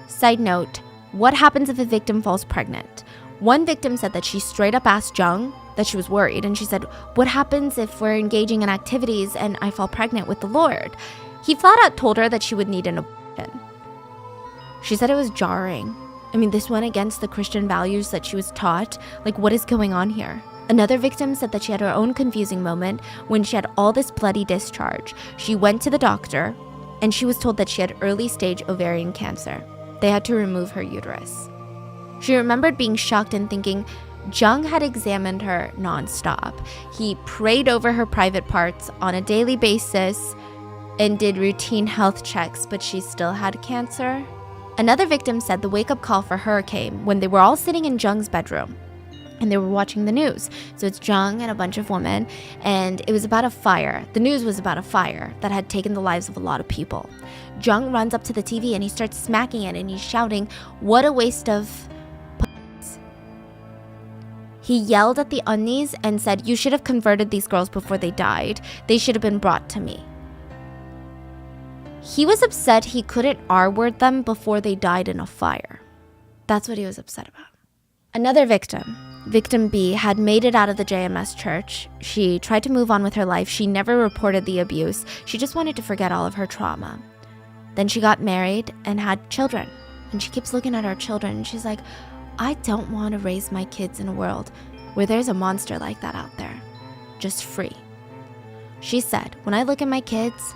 Side note, what happens if a victim falls pregnant? One victim said that she straight up asked Jung that she was worried, and she said, what happens if we're engaging in activities and I fall pregnant with the Lord? He flat out told her that she would need an abortion. She said it was jarring. This went against the Christian values that she was taught. Like, what is going on here? Another victim said that she had her own confusing moment when she had all this bloody discharge. She went to the doctor and she was told that she had early stage ovarian cancer. They had to remove her uterus. She remembered being shocked and thinking Jung had examined her nonstop. He prayed over her private parts on a daily basis and did routine health checks, but she still had cancer. Another victim said the wake-up call for her came when they were all sitting in Jung's bedroom and they were watching the news. So it's Jung and a bunch of women, and it was about a fire. The news was about a fire that had taken the lives of a lot of people. Jung runs up to the TV and he starts smacking it and he's shouting, "What a waste of He yelled at the 언니es and said, "You should have converted these girls before they died. They should have been brought to me." He was upset he couldn't R-word them before they died in a fire. That's what he was upset about. Another victim, Victim B, had made it out of the JMS church. She tried to move on with her life. She never reported the abuse. She just wanted to forget all of her trauma. Then she got married and had children. And she keeps looking at her children and she's like, I don't want to raise my kids in a world where there's a monster like that out there, just free. She said, when I look at my kids,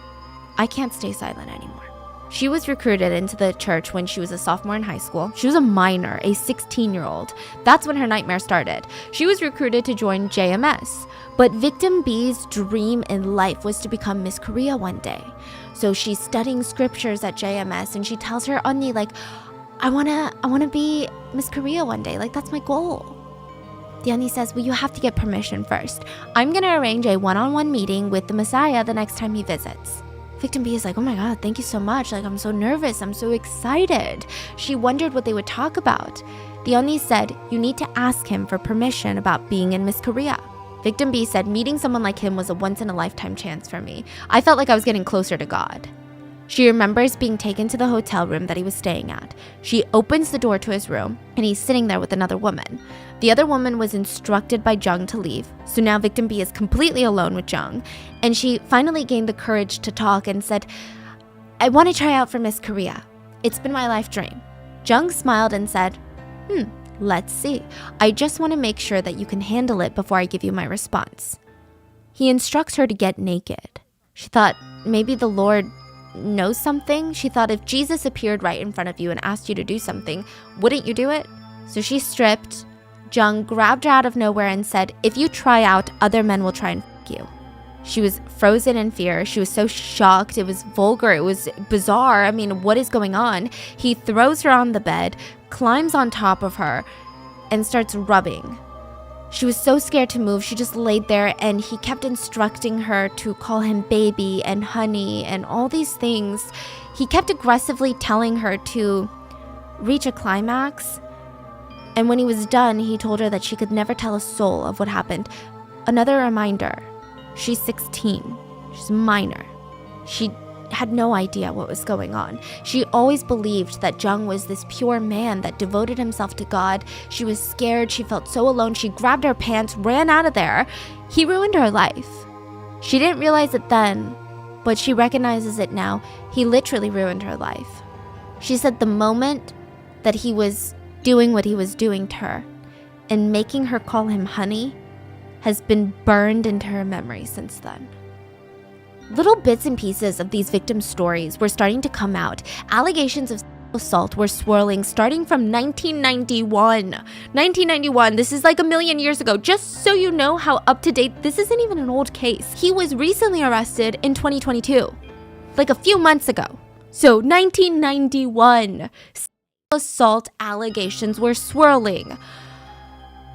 I can't stay silent anymore. She was recruited into the church when she was a sophomore in high school. She was a minor, a 16-year-old. That's when her nightmare started. She was recruited to join JMS. But Victim B's dream in life was to become Miss Korea one day. So she's studying scriptures at JMS and she tells her 언니, like, I wanna be Miss Korea one day. Like, that's my goal. The 언니 says, well, you have to get permission first. I'm gonna arrange a one-on-one meeting with the Messiah the next time he visits. Victim B is like, oh my God, thank you so much. Like, I'm so nervous. I'm so excited. She wondered what they would talk about. The 언니 said, you need to ask him for permission about being in Miss Korea. Victim B said, meeting someone like him was a once-in-a-lifetime chance for me. I felt like I was getting closer to God. She remembers being taken to the hotel room that he was staying at. She opens the door to his room, and he's sitting there with another woman. The other woman was instructed by Jung to leave, so now Victim B is completely alone with Jung. And she finally gained the courage to talk and said, I want to try out for Miss Korea. It's been my life dream. Jung smiled and said, let's see. I just want to make sure that you can handle it before I give you my response. He instructs her to get naked. She thought maybe the Lord knows something. She thought if Jesus appeared right in front of you and asked you to do something, wouldn't you do it? So she stripped. Jung grabbed her out of nowhere and said, if you try out, other men will try and f*** you. She was frozen in fear. She was so shocked. It was vulgar. It was bizarre. I mean, what is going on? He throws her on the bed, climbs on top of her, and starts rubbing. She was so scared to move. She just laid there, and he kept instructing her to call him baby and honey and all these things. He kept aggressively telling her to reach a climax. And when he was done, he told her that she could never tell a soul of what happened. Another reminder, she's 16. She's minor. She had no idea what was going on. She always believed that Jung was this pure man that devoted himself to God. She was scared. She felt so alone. She grabbed her pants, ran out of there. He ruined her life. She didn't realize it then, but she recognizes it now. He literally ruined her life. She said the moment that he was doing what he was doing to her and making her call him honey has been burned into her memory since then. Little bits and pieces of these victims' stories were starting to come out. Allegations of assault were swirling starting from 1991. 1991, this is like a million years ago. Just so you know how up to date, this isn't even an old case. He was recently arrested in 2022, like a few months ago. So 1991, assault allegations were swirling.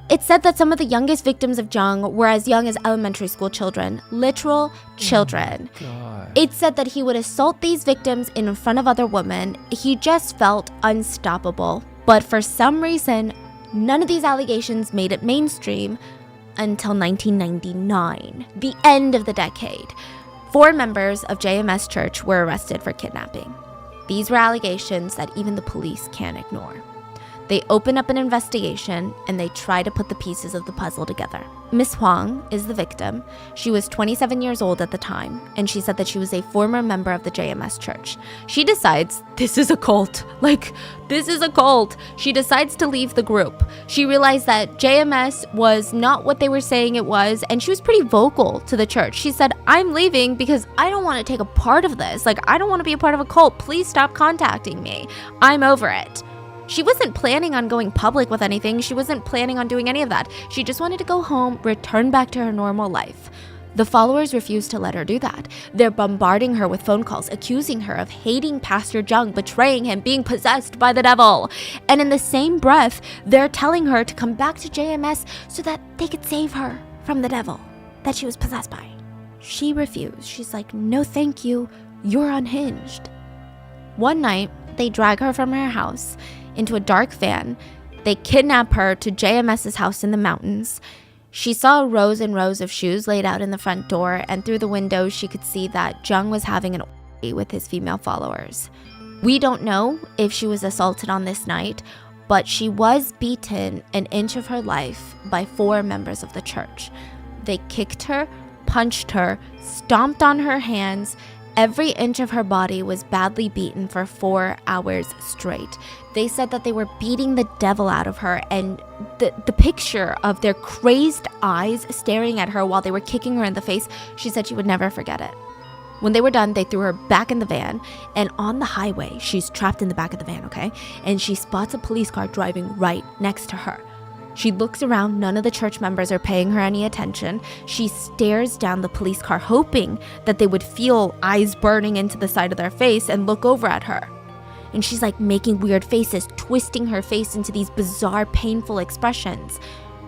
It said that some of the youngest victims of Jung were as young as elementary school children, literal children. God. It said that he would assault these victims in front of other women. He just felt unstoppable. But for some reason, none of these allegations made it mainstream until 1999, the end of the decade. 4 members of JMS Church were arrested for kidnapping. These were allegations that even the police can't ignore. They open up an investigation and they try to put the pieces of the puzzle together. Miss Huang is the victim. She was 27 years old at the time, and she said that she was a former member of the JMS Church. She decides, this is a cult. Like, this is a cult. She decides to leave the group. She realized that JMS was not what they were saying it was, and she was pretty vocal to the church. She said, I'm leaving because I don't want to take a part of this. Like, I don't want to be a part of a cult. Please stop contacting me. I'm over it. She wasn't planning on going public with anything. She wasn't planning on doing any of that. She just wanted to go home, return back to her normal life. The followers refused to let her do that. They're bombarding her with phone calls, accusing her of hating Pastor Jung, betraying him, being possessed by the devil. And in the same breath, they're telling her to come back to JMS so that they could save her from the devil that she was possessed by. She refused. She's like, no thank you, you're unhinged. One night, they drag her from her house into a dark van. They kidnap her to JMS's house in the mountains. She saw rows and rows of shoes laid out in the front door, and through the window she could see that Jung was having an orgy with his female followers. We don't know if she was assaulted on this night, but she was beaten an inch of her life by 4 members of the church. They kicked her, punched her, stomped on her hands. Every inch of her body was badly beaten for 4 hours straight. They said that they were beating the devil out of her, and the picture of their crazed eyes staring at her while they were kicking her in the face, she said she would never forget it. When they were done, they threw her back in the van, and on the highway, she's trapped in the back of the van, okay? And she spots a police car driving right next to her. She looks around, none of the church members are paying her any attention. She stares down the police car, hoping that they would feel eyes burning into the side of their face and look over at her. And she's like making weird faces, twisting her face into these bizarre, painful expressions.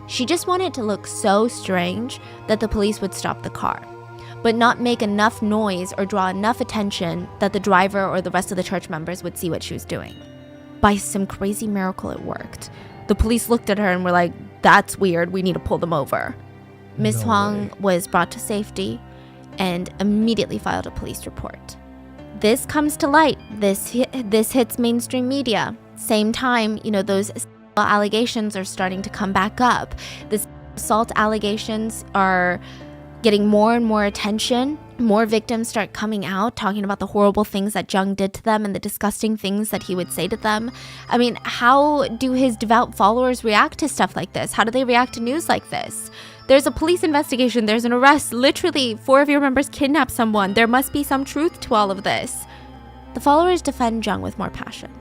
She just wanted to look so strange that the police would stop the car, but not make enough noise or draw enough attention that the driver or the rest of the church members would see what she was doing. By some crazy miracle, it worked. The police looked at her and were like, "That's weird, we need to pull them over." Miss Huang was brought to safety and immediately filed a police report. This comes to light. This hits mainstream media. Same time, those allegations are starting to come back up. The assault allegations are getting more and more attention. More victims start coming out, talking about the horrible things that Jung did to them and the disgusting things that he would say to them. I mean, how do his devout followers react to stuff like this? How do they react to news like this? There's a police investigation, there's an arrest, literally 4 of your members kidnapped someone. There must be some truth to all of this. The followers defend Jung with more passion.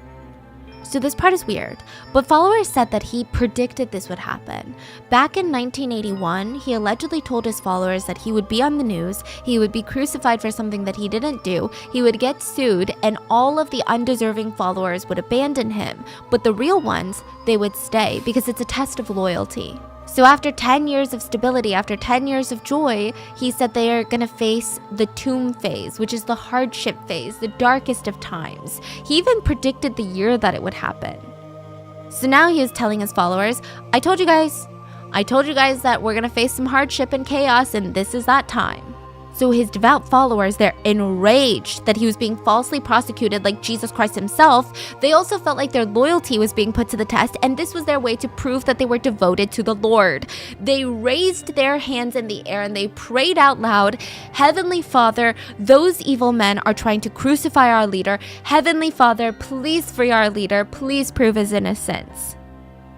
So this part is weird, but followers said that he predicted this would happen. Back in 1981, he allegedly told his followers that he would be on the news, he would be crucified for something that he didn't do, he would get sued, and all of the undeserving followers would abandon him. But the real ones, they would stay because it's a test of loyalty. So after 10 years of stability, after 10 years of joy, he said they are going to face the tomb phase, which is the hardship phase, the darkest of times. He even predicted the year that it would happen. So now he is telling his followers, I told you guys that we're going to face some hardship and chaos, and this is that time. So his devout followers, they're enraged that he was being falsely prosecuted like Jesus Christ himself. They also felt like their loyalty was being put to the test, and this was their way to prove that they were devoted to the Lord. They raised their hands in the air and they prayed out loud, Heavenly Father, those evil men are trying to crucify our leader. Heavenly Father, please free our leader. Please prove his innocence.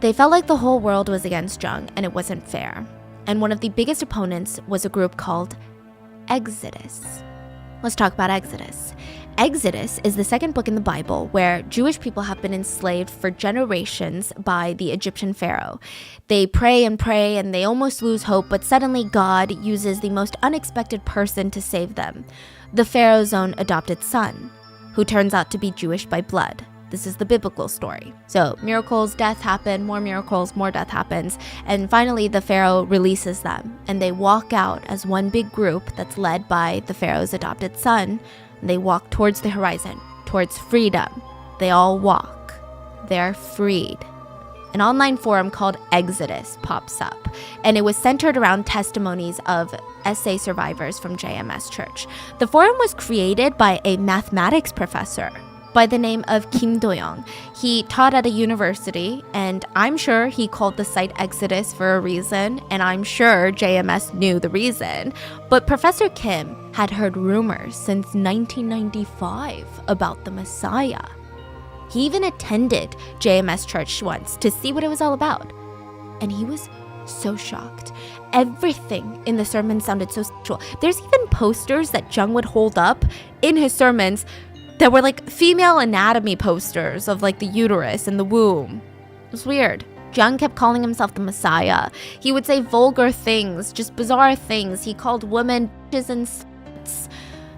They felt like the whole world was against Jung, and it wasn't fair. And one of the biggest opponents was a group called Exodus. Let's talk about Exodus. Exodus is the second book in the Bible where Jewish people have been enslaved for generations by the Egyptian pharaoh. They pray and pray and they almost lose hope, but suddenly God uses the most unexpected person to save them, the pharaoh's own adopted son, who turns out to be Jewish by blood. This is the biblical story. So miracles, death happen, more miracles, more death happens. And finally, the Pharaoh releases them. And they walk out as one big group that's led by the Pharaoh's adopted son. And they walk towards the horizon, towards freedom. They all walk. They're freed. An online forum called Exodus pops up. And it was centered around testimonies of SA survivors from JMS Church. The forum was created by a mathematics professor by the name of Kim Do-young. He taught at a university, and I'm sure he called the site Exodus for a reason, and I'm sure JMS knew the reason. But Professor Kim had heard rumors since 1995 about the Messiah. He even attended JMS Church once to see what it was all about, and he was so shocked. Everything in the sermon sounded so sexual. There's even posters that Jung would hold up in his sermons that were like female anatomy posters of like the uterus and the womb. It was weird. Jung kept calling himself the Messiah. He would say vulgar things, just bizarre things. He called women bitches and sluts.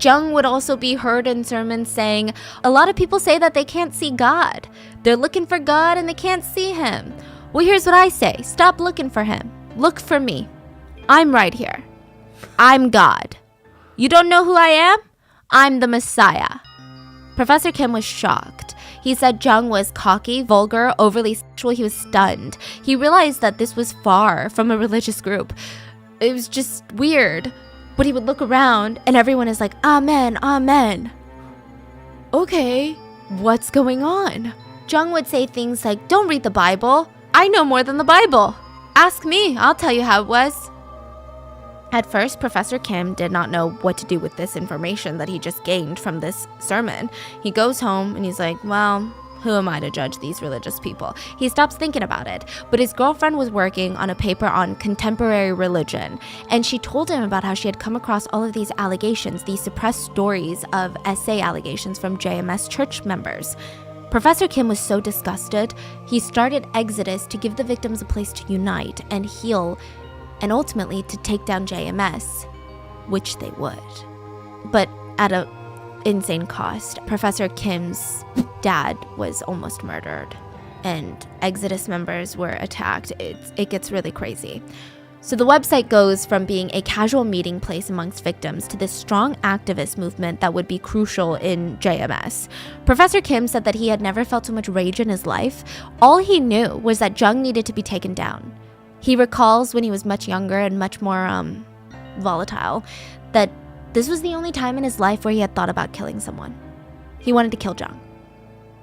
Jung would also be heard in sermons saying, a lot of people say that they can't see God. They're looking for God and they can't see him. Well, here's what I say. Stop looking for him. Look for me. I'm right here. I'm God. You don't know who I am? I'm the Messiah. Professor Kim was shocked. He said Jung was cocky, vulgar, overly sexual. He was stunned. He realized that this was far from a religious group. It was just weird. But he would look around and everyone is like, amen, amen. Okay, what's going on? Jung would say things like, don't read the Bible. I know more than the Bible. Ask me, I'll tell you how it was. At first, Professor Kim did not know what to do with this information that he just gained from this sermon. He goes home and he's like, well, who am I to judge these religious people? He stops thinking about it, but his girlfriend was working on a paper on contemporary religion, and she told him about how she had come across all of these allegations, these suppressed stories of SA allegations from JMS church members. Professor Kim was so disgusted, he started Exodus to give the victims a place to unite and heal, and ultimately to take down JMS, which they would. But at an insane cost. Professor Kim's dad was almost murdered, and Exodus members were attacked. It gets really crazy. So the website goes from being a casual meeting place amongst victims to this strong activist movement that would be crucial in JMS. Professor Kim said that he had never felt so much rage in his life. All he knew was that Jung needed to be taken down. He recalls when he was much younger and much more volatile that this was the only time in his life where he had thought about killing someone. He wanted to kill Jung.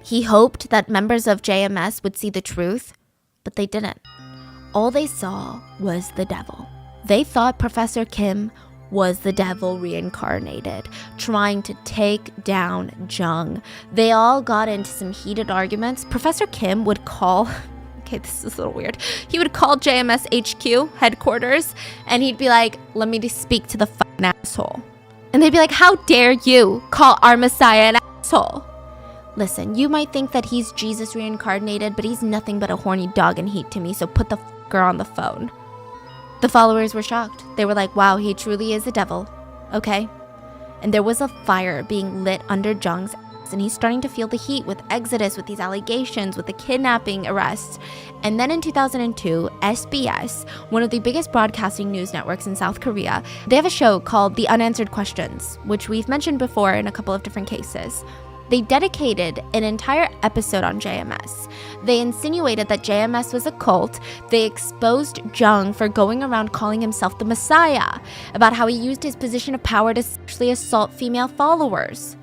He hoped that members of JMS would see the truth, but they didn't. All they saw was the devil. They thought Professor Kim was the devil reincarnated, trying to take down Jung. They all got into some heated arguments. Professor Kim would call, okay, this is a little weird. He would call JMS HQ, headquarters, and he'd be like, let me just speak to the fucking asshole. And they'd be like, how dare you call our Messiah an asshole? Listen, you might think that he's Jesus reincarnated, but he's nothing but a horny dog in heat to me, so put the fucker on the phone. The followers were shocked. They were like, wow, he truly is the devil. Okay. And there was a fire being lit under Jung's ass, and he's starting to feel the heat with Exodus, with these allegations, with the kidnapping arrests. And then in 2002, SBS, one of the biggest broadcasting news networks in South Korea, they have a show called The Unanswered Questions, which we've mentioned before in a couple of different cases. They dedicated an entire episode on JMS. They insinuated that JMS was a cult. They exposed Jung for going around calling himself the Messiah, about how he used his position of power to sexually assault female followers.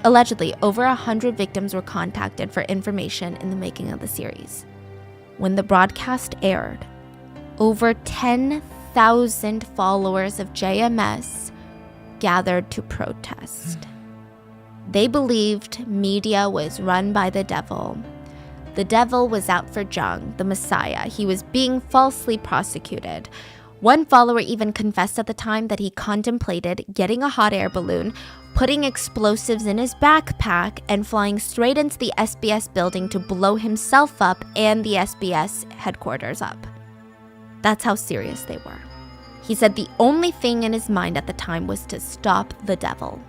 Allegedly, over 100 victims were contacted for information in the making of the series. When the broadcast aired, over 10,000 followers of JMS gathered to protest. They believed media was run by the devil. The devil was out for Jung, the Messiah. He was being falsely prosecuted. One follower even confessed at the time that he contemplated getting a hot air balloon, putting explosives in his backpack, and flying straight into the SBS building to blow himself up and the SBS headquarters up. That's how serious they were. He said the only thing in his mind at the time was to stop the devil.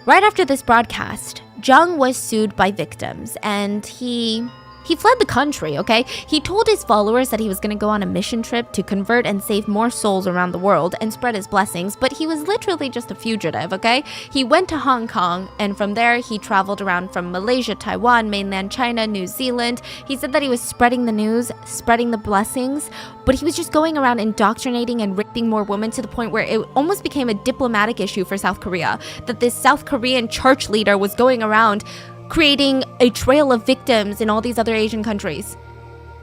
Right after this broadcast, Jung was sued by victims, and he fled the country, okay? He told his followers that he was going to go on a mission trip to convert and save more souls around the world and spread his blessings, but he was literally just a fugitive, okay? He went to Hong Kong, and from there, he traveled around from Malaysia, Taiwan, mainland China, New Zealand. He said that he was spreading the news, spreading the blessings, but he was just going around indoctrinating and raping more women to the point where it almost became a diplomatic issue for South Korea, that this South Korean church leader was going around creating a trail of victims in all these other Asian countries.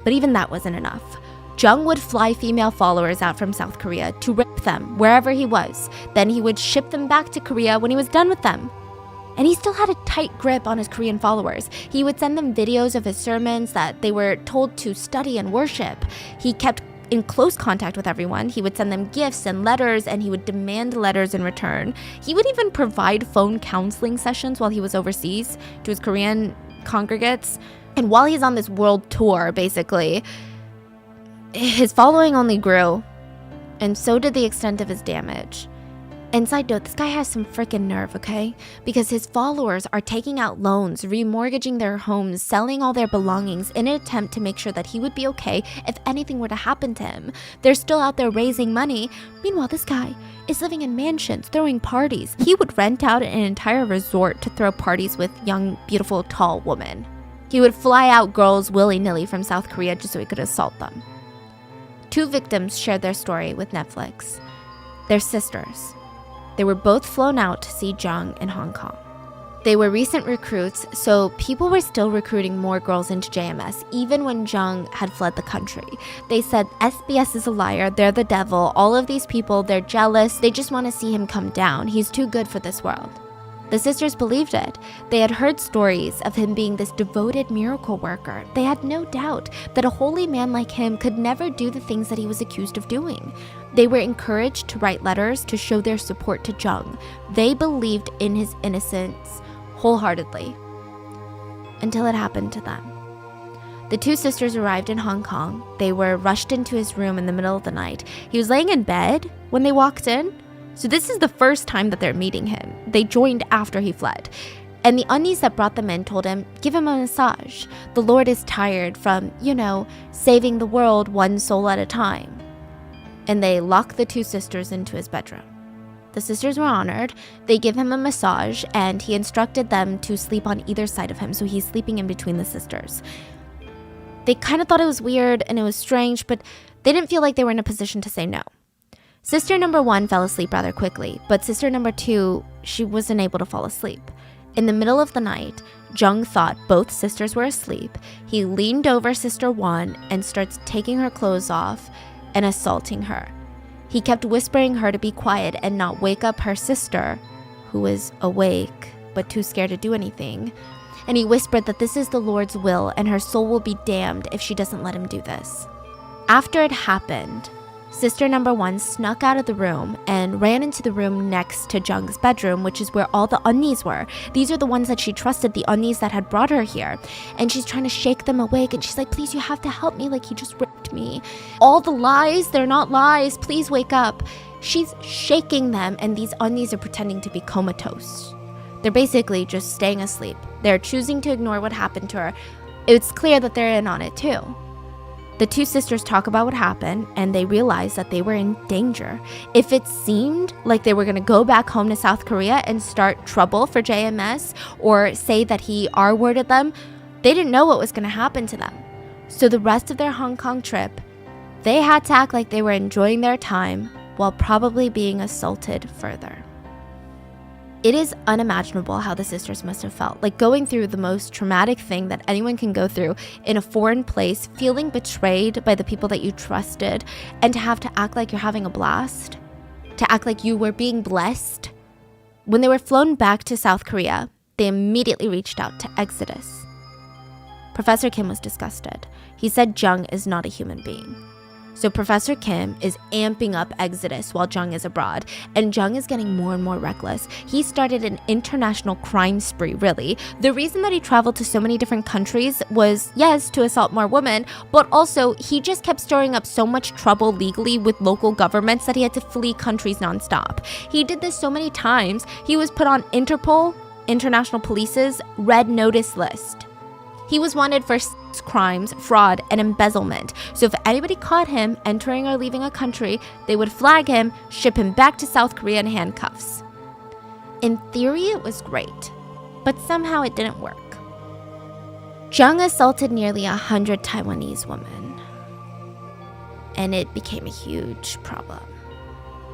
But even that wasn't enough. Jung would fly female followers out from South Korea to rape them wherever he was. Then he would ship them back to Korea when he was done with them. And he still had a tight grip on his Korean followers. He would send them videos of his sermons that they were told to study and worship. He kept in close contact with everyone. He would send them gifts and letters, and he would demand letters in return. He would even provide phone counseling sessions while he was overseas to his Korean congregates. And while he's on this world tour, basically, his following only grew, and so did the extent of his damage. And side note, this guy has some freaking nerve, okay? Because his followers are taking out loans, remortgaging their homes, selling all their belongings in an attempt to make sure that he would be okay if anything were to happen to him. They're still out there raising money. Meanwhile, this guy is living in mansions, throwing parties. He would rent out an entire resort to throw parties with young, beautiful, tall women. He would fly out girls willy-nilly from South Korea just so he could assault them. 2 victims shared their story with Netflix. They're sisters. They were both flown out to see Jung in Hong Kong. They were recent recruits, so people were still recruiting more girls into JMS, even when Jung had fled the country. They said SBS is a liar, they're the devil, all of these people, they're jealous, they just want to see him come down. He's too good for this world. The sisters believed it. They had heard stories of him being this devoted miracle worker. They had no doubt that a holy man like him could never do the things that he was accused of doing. They were encouraged to write letters to show their support to Jung. They believed in his innocence wholeheartedly. Until it happened to them. The 2 sisters arrived in Hong Kong. They were rushed into his room in the middle of the night. He was laying in bed when they walked in. So this is the first time that they're meeting him. They joined after he fled. And the unnies that brought them in told him, give him a massage. The Lord is tired from, saving the world one soul at a time. And they locked the 2 sisters into his bedroom. The sisters were honored. They give him a massage, and he instructed them to sleep on either side of him, so he's sleeping in between the sisters. They kind of thought it was weird and it was strange, but they didn't feel like they were in a position to say no. Sister number 1 fell asleep rather quickly, but sister number 2, she wasn't able to fall asleep. In the middle of the night, Jung thought both sisters were asleep. He leaned over sister 1 and starts taking her clothes off and assaulting her. He kept whispering her to be quiet and not wake up her sister, who was awake but too scared to do anything. And he whispered that this is the Lord's will and her soul will be damned if she doesn't let him do this. After it happened, sister number 1 snuck out of the room and ran into the room next to Jung's bedroom, which is where all the unnies were. These are the ones that she trusted, the unnies that had brought her here. And she's trying to shake them awake, and she's like, please, you have to help me, like he just raped me. All the lies, they're not lies, please wake up. She's shaking them, and these unnies are pretending to be comatose. They're basically just staying asleep. They're choosing to ignore what happened to her. It's clear that they're in on it too. The 2 sisters talk about what happened, and they realize that they were in danger. If it seemed like they were going to go back home to South Korea and start trouble for JMS or say that he R-worded them, they didn't know what was going to happen to them. So the rest of their Hong Kong trip, they had to act like they were enjoying their time while probably being assaulted further. It is unimaginable how the sisters must have felt, like going through the most traumatic thing that anyone can go through in a foreign place, feeling betrayed by the people that you trusted, and to have to act like you're having a blast, to act like you were being blessed. When they were flown back to South Korea, they immediately reached out to Exodus. Professor Kim was disgusted. He said Jung is not a human being. So Professor Kim is amping up Exodus while Jung is abroad, and Jung is getting more and more reckless. He started an international crime spree, really. The reason that he traveled to so many different countries was, yes, to assault more women, but also he just kept stirring up so much trouble legally with local governments that he had to flee countries nonstop. He did this so many times, he was put on Interpol, International Police's Red Notice list. He was wanted for crimes, fraud, and embezzlement. So if anybody caught him entering or leaving a country, they would flag him, ship him back to South Korea in handcuffs. In theory, it was great, but somehow it didn't work. Jung assaulted nearly 100 Taiwanese women, and it became a huge problem.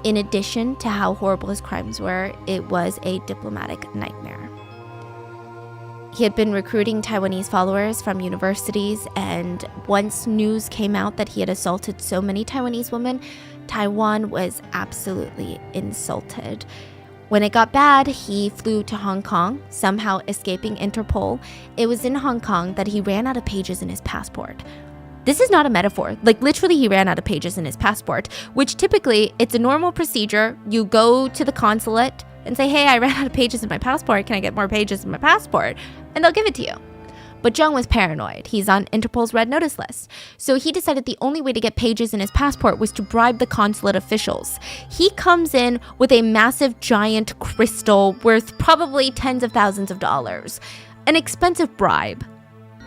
In addition to how horrible his crimes were, it was a diplomatic nightmare. He had been recruiting Taiwanese followers from universities, and once news came out that he had assaulted so many Taiwanese women, Taiwan was absolutely insulted. When it got bad, he flew to Hong Kong, somehow escaping Interpol. It was in Hong Kong that he ran out of pages in his passport. This is not a metaphor. Like, literally, he ran out of pages in his passport, which typically, it's a normal procedure. You go to the consulate and say, hey, I ran out of pages in my passport. Can I get more pages in my passport? And they'll give it to you. But Jung was paranoid. He's on Interpol's red notice list. So he decided the only way to get pages in his passport was to bribe the consulate officials. He comes in with a massive giant crystal worth probably tens of thousands of dollars. An expensive bribe.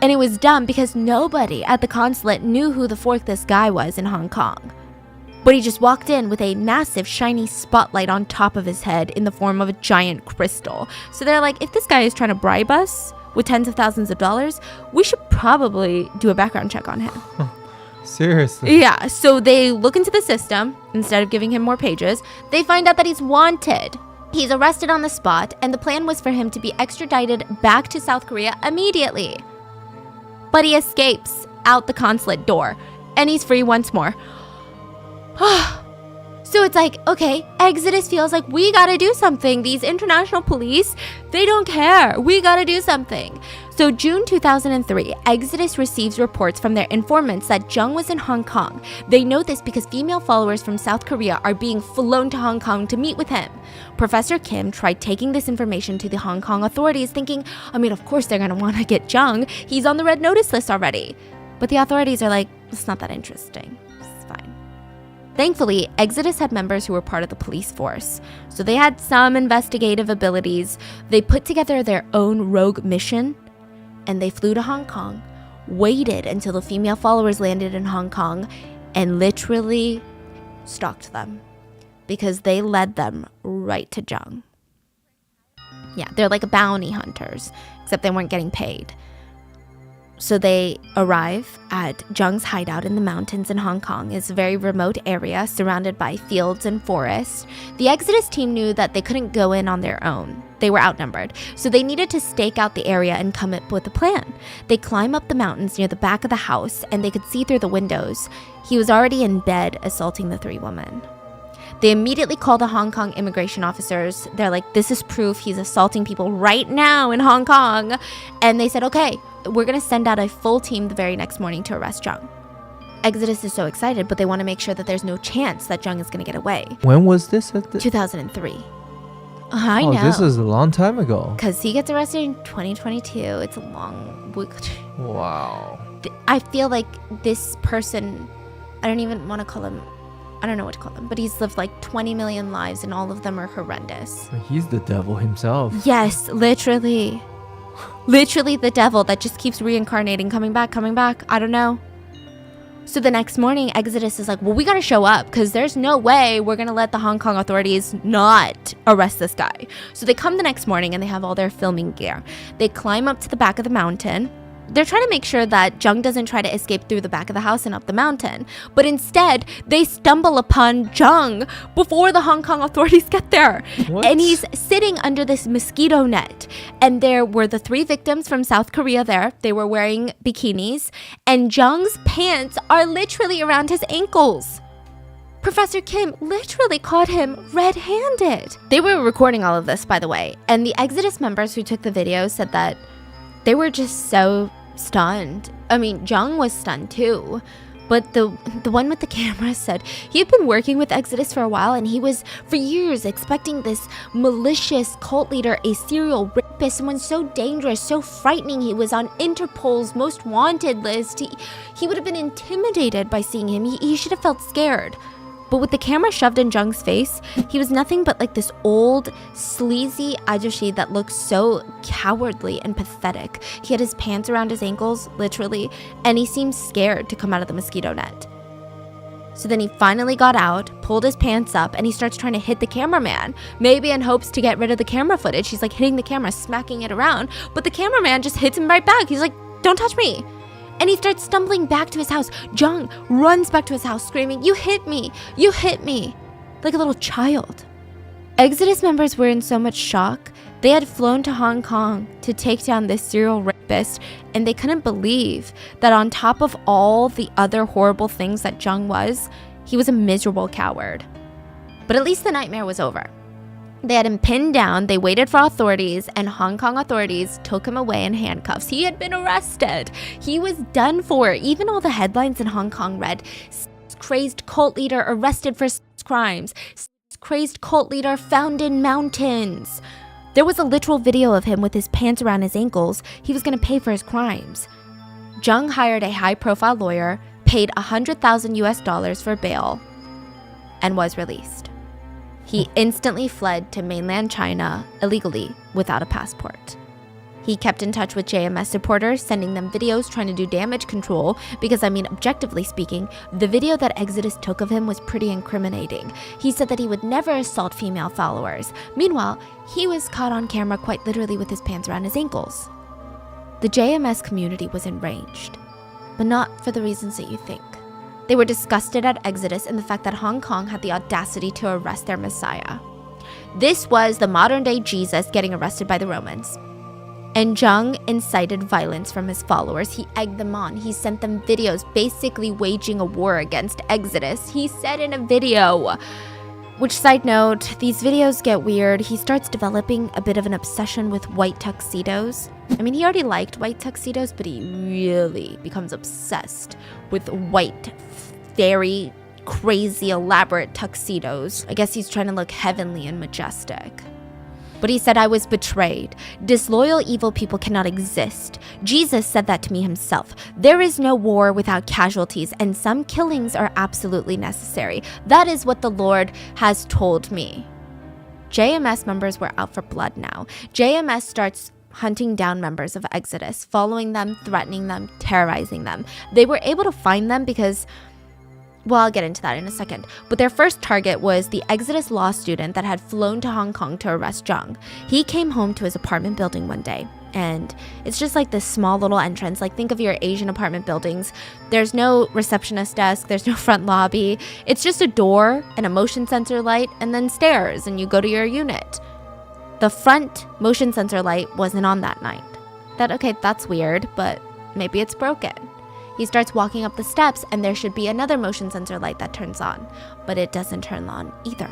And it was dumb because nobody at the consulate knew who the fork this guy was in Hong Kong. But he just walked in with a massive shiny spotlight on top of his head in the form of a giant crystal. So they're like, if this guy is trying to bribe us with tens of thousands of dollars, we should probably do a background check on him. Seriously? Yeah, so they look into the system. Instead of giving him more pages, they find out that he's wanted. He's arrested on the spot, and the plan was for him to be extradited back to South Korea immediately. But he escapes out the consulate door, and he's free once more. So it's like, okay, Exodus feels like we gotta do something. These international police, they don't care. We gotta do something. So June 2003, Exodus receives reports from their informants that Jung was in Hong Kong. They know this because female followers from South Korea are being flown to Hong Kong to meet with him. Professor Kim tried taking this information to the Hong Kong authorities thinking, of course they're gonna wanna get Jung. He's on the red notice list already. But the authorities are like, it's not that interesting. It's fine. Thankfully, Exodus had members who were part of the police force, so they had some investigative abilities. They put together their own rogue mission, and they flew to Hong Kong, waited until the female followers landed in Hong Kong, and literally stalked them, because they led them right to Jung. Yeah, they're like bounty hunters, except they weren't getting paid. So they arrive at Jung's hideout in the mountains in Hong Kong. It's a very remote area surrounded by fields and forests. The Exodus team knew that they couldn't go in on their own. They were outnumbered. So they needed to stake out the area and come up with a plan. They climb up the mountains near the back of the house, and they could see through the windows. He was already in bed assaulting the three women. They immediately call the Hong Kong immigration officers. They're like, this is proof he's assaulting people right now in Hong Kong. And they said, okay, we're going to send out a full team the very next morning to arrest Jung. Exodus is so excited, but they want to make sure that there's no chance that Jung is going to get away. When was this? 2003. I know. This is a long time ago. Because he gets arrested in 2022. It's a long... Wow. I feel like this person, I don't even want to call him... I don't know what to call him, but he's lived like 20 million lives and all of them are horrendous. He's the devil himself. Yes, literally. Literally the devil that just keeps reincarnating, coming back. I don't know. So the next morning, Exodus is like, well, we gotta show up because there's no way we're gonna let the Hong Kong authorities not arrest this guy. So they come the next morning and they have all their filming gear. They climb up to the back of the mountain. They're trying to make sure that Jung doesn't try to escape through the back of the house and up the mountain. But instead, they stumble upon Jung before the Hong Kong authorities get there. What? And he's sitting under this mosquito net. And there were the three victims from South Korea there. They were wearing bikinis. And Jung's pants are literally around his ankles. Professor Kim literally caught him red-handed. They were recording all of this, by the way. And the Exodus members who took the video said that they were just so stunned. Jung was stunned too. But the one with the camera said he had been working with Exodus for a while and he was for years expecting this malicious cult leader, a serial rapist, someone so dangerous, so frightening. He was on Interpol's most wanted list. He would have been intimidated by seeing him. He should have felt scared. But with the camera shoved in Jung's face, he was nothing but like this old, sleazy ajushi that looked so cowardly and pathetic. He had his pants around his ankles, literally, and he seemed scared to come out of the mosquito net. So then he finally got out, pulled his pants up, and he starts trying to hit the cameraman, maybe in hopes to get rid of the camera footage. He's like hitting the camera, smacking it around, but the cameraman just hits him right back. He's like, don't touch me. And he starts stumbling back to his house. Jung runs back to his house screaming, you hit me, like a little child. Exodus members were in so much shock. They had flown to Hong Kong to take down this serial rapist, and they couldn't believe that on top of all the other horrible things that Jung was, he was a miserable coward. But at least the nightmare was over. They had him pinned down, they waited for authorities, and Hong Kong authorities took him away in handcuffs. He had been arrested. He was done for. Even all the headlines in Hong Kong read, crazed cult leader arrested for crimes. Crazed cult leader found in mountains. There was a literal video of him with his pants around his ankles. He was going to pay for his crimes. Jung hired a high-profile lawyer, paid $100,000 for bail, and was released. He instantly fled to mainland China illegally without a passport. He kept in touch with JMS supporters, sending them videos trying to do damage control because, objectively speaking, the video that Exodus took of him was pretty incriminating. He said that he would never assault female followers. Meanwhile, he was caught on camera quite literally with his pants around his ankles. The JMS community was enraged, but not for the reasons that you think. They were disgusted at Exodus and the fact that Hong Kong had the audacity to arrest their Messiah. This was the modern-day Jesus getting arrested by the Romans. And Jung incited violence from his followers. He egged them on. He sent them videos basically waging a war against Exodus. He said in a video, which, side note, these videos get weird. He starts developing a bit of an obsession with white tuxedos. He already liked white tuxedos, but he really becomes obsessed with white, very crazy, elaborate tuxedos. I guess he's trying to look heavenly and majestic. But he said, I was betrayed. Disloyal, evil people cannot exist. Jesus said that to me himself. There is no war without casualties, and some killings are absolutely necessary. That is what the Lord has told me. JMS members were out for blood now. JMS starts hunting down members of Exodus, following them, threatening them, terrorizing them. They were able to find them because, well, I'll get into that in a second. But their first target was the Exodus law student that had flown to Hong Kong to arrest Jung. He came home to his apartment building one day, and it's just like this small little entrance. Like, think of your Asian apartment buildings. There's no receptionist desk. There's no front lobby. It's just a door and a motion sensor light and then stairs, and you go to your unit. The front motion sensor light wasn't on that night. That's weird, but maybe it's broken. He starts walking up the steps, and there should be another motion sensor light that turns on, but it doesn't turn on either.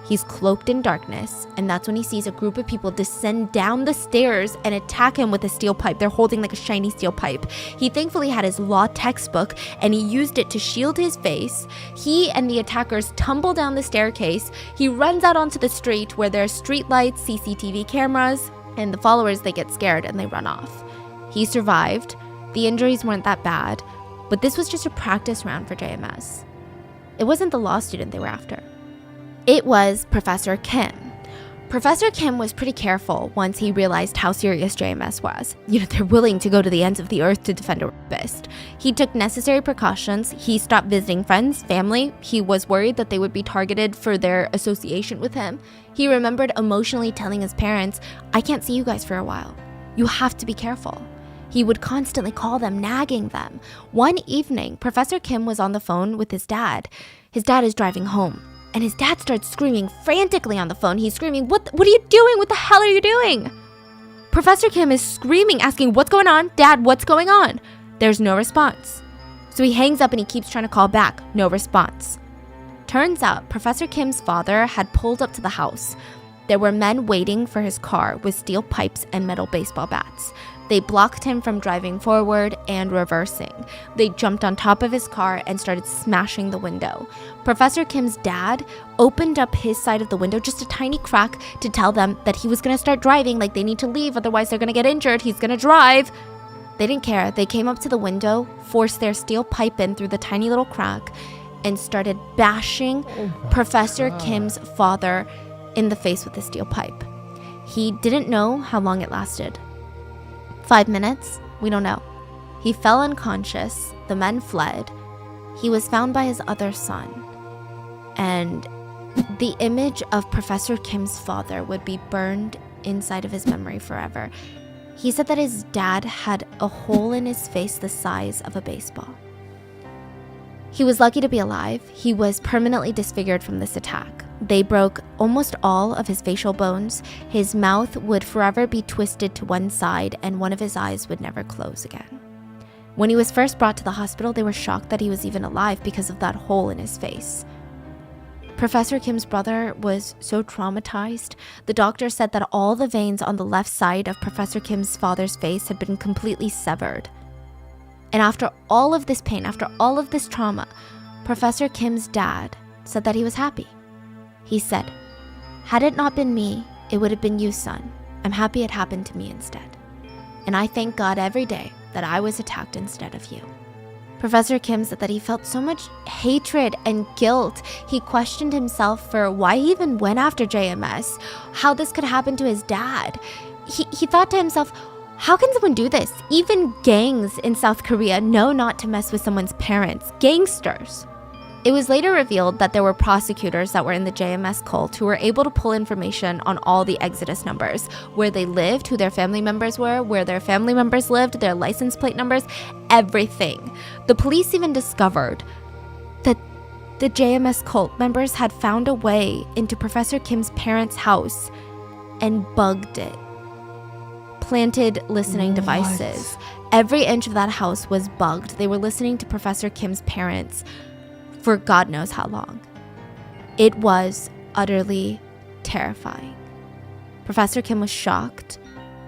He's cloaked in darkness, and that's when he sees a group of people descend down the stairs and attack him with a steel pipe. They're holding like a shiny steel pipe. He thankfully had his law textbook, and he used it to shield his face. He and the attackers tumble down the staircase. He runs out onto the street where there's street lights, CCTV cameras, and the followers, they get scared and they run off. He survived. The injuries weren't that bad, but this was just a practice round for JMS. It wasn't the law student they were after. It was Professor Kim. Professor Kim was pretty careful once he realized how serious JMS was. They're willing to go to the ends of the earth to defend a rapist. He took necessary precautions. He stopped visiting friends, family. He was worried that they would be targeted for their association with him. He remembered emotionally telling his parents, I can't see you guys for a while. You have to be careful. He would constantly call them, nagging them. One evening, Professor Kim was on the phone with his dad. His dad is driving home, and his dad starts screaming frantically on the phone. He's screaming, What are you doing? What the hell are you doing? Professor Kim is screaming, asking, what's going on? Dad, what's going on? There's no response. So he hangs up and he keeps trying to call back. No response. Turns out, Professor Kim's father had pulled up to the house. There were men waiting for his car with steel pipes and metal baseball bats. They blocked him from driving forward and reversing. They jumped on top of his car and started smashing the window. Professor Kim's dad opened up his side of the window, just a tiny crack, to tell them that he was going to start driving, like they need to leave, otherwise they're going to get injured. He's going to drive. They didn't care. They came up to the window, forced their steel pipe in through the tiny little crack, and started bashing Professor Kim's father in the face with the steel pipe. He didn't know how long it lasted. 5 minutes? We don't know. He fell unconscious. The men fled. He was found by his other son. And the image of Professor Kim's father would be burned inside of his memory forever. He said that his dad had a hole in his face the size of a baseball. He was lucky to be alive. He was permanently disfigured from this attack. They broke almost all of his facial bones. His mouth would forever be twisted to one side, and one of his eyes would never close again. When he was first brought to the hospital, they were shocked that he was even alive because of that hole in his face. Professor Kim's brother was so traumatized. The doctor said that all the veins on the left side of Professor Kim's father's face had been completely severed. And after all of this pain, after all of this trauma, Professor Kim's dad said that he was happy. He said, had it not been me, It would have been you, son. I'm happy it happened to me instead. And I thank God every day that I was attacked instead of you. Professor Kim said that he felt so much hatred and guilt. He questioned himself for why he even went after JMS, how this could happen to his dad. He thought to himself, how can someone do this? Even gangs in South Korea know not to mess with someone's parents, gangsters. It was later revealed that there were prosecutors that were in the JMS cult who were able to pull information on all the Exodus numbers, where they lived, who their family members were, where their family members lived, their license plate numbers, everything. The police even discovered that the JMS cult members had found a way into Professor Kim's parents' house and bugged it. Planted listening devices. Every inch of that house was bugged. They were listening to Professor Kim's parents for God knows how long. It was utterly terrifying. Professor Kim was shocked.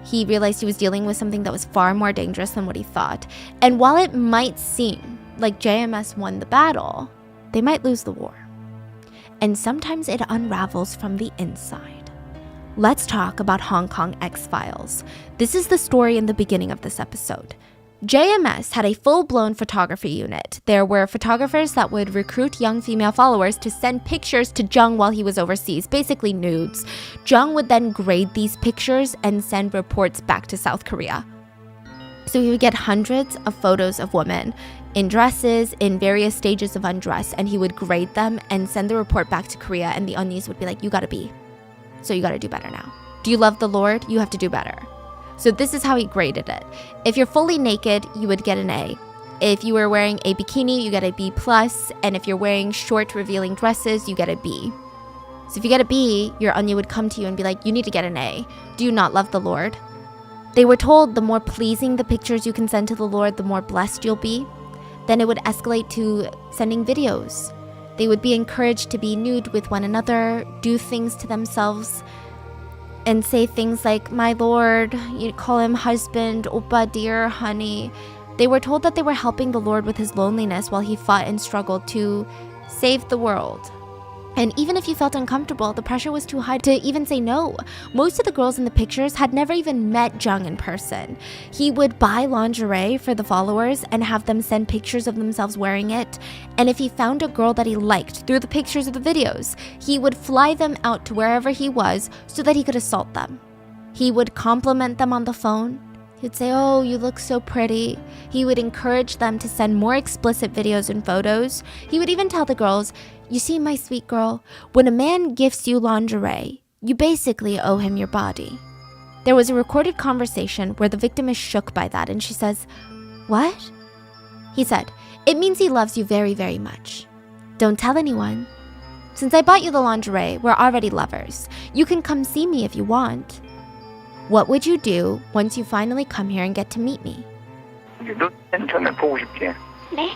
He realized he was dealing with something that was far more dangerous than what he thought. And while it might seem like JMS won the battle, they might lose the war. And sometimes it unravels from the inside. Let's talk about Hong Kong X-Files. This is the story in the beginning of this episode. JMS had a full-blown photography unit. There were photographers that would recruit young female followers to send pictures to Jung while he was overseas, basically nudes. Jung would then grade these pictures and send reports back to South Korea. So he would get hundreds of photos of women in dresses, in various stages of undress, and he would grade them and send the report back to Korea, and the Onies would be like, you gotta be. So you gotta do better now. Do you love the Lord? You have to do better. So this is how he graded it. If you're fully naked, you would get an A. If you were wearing a bikini, you get a B+, and if you're wearing short, revealing dresses, you get a B. So if you get a B, your Onion would come to you and be like, you need to get an A. Do you not love the Lord? They were told the more pleasing the pictures you can send to the Lord, the more blessed you'll be. Then it would escalate to sending videos. They would be encouraged to be nude with one another, do things to themselves, and say things like, my Lord, you call him husband, oppa, dear, honey. They were told that they were helping the Lord with his loneliness while he fought and struggled to save the world. And even if you felt uncomfortable, the pressure was too high to even say no. Most of the girls in the pictures had never even met Jung in person. He would buy lingerie for the followers and have them send pictures of themselves wearing it. And if he found a girl that he liked through the pictures of the videos, he would fly them out to wherever he was so that he could assault them. He would compliment them on the phone. He'd say, oh, you look so pretty. He would encourage them to send more explicit videos and photos. He would even tell the girls, you see, my sweet girl, when a man gifts you lingerie, you basically owe him your body. There was a recorded conversation where the victim is shook by that, and she says, what? He said, it means he loves you very, very much. Don't tell anyone. Since I bought you the lingerie, we're already lovers. You can come see me if you want. What would you do once you finally come here and get to meet me? 너는 저는 보고 싶지? 네?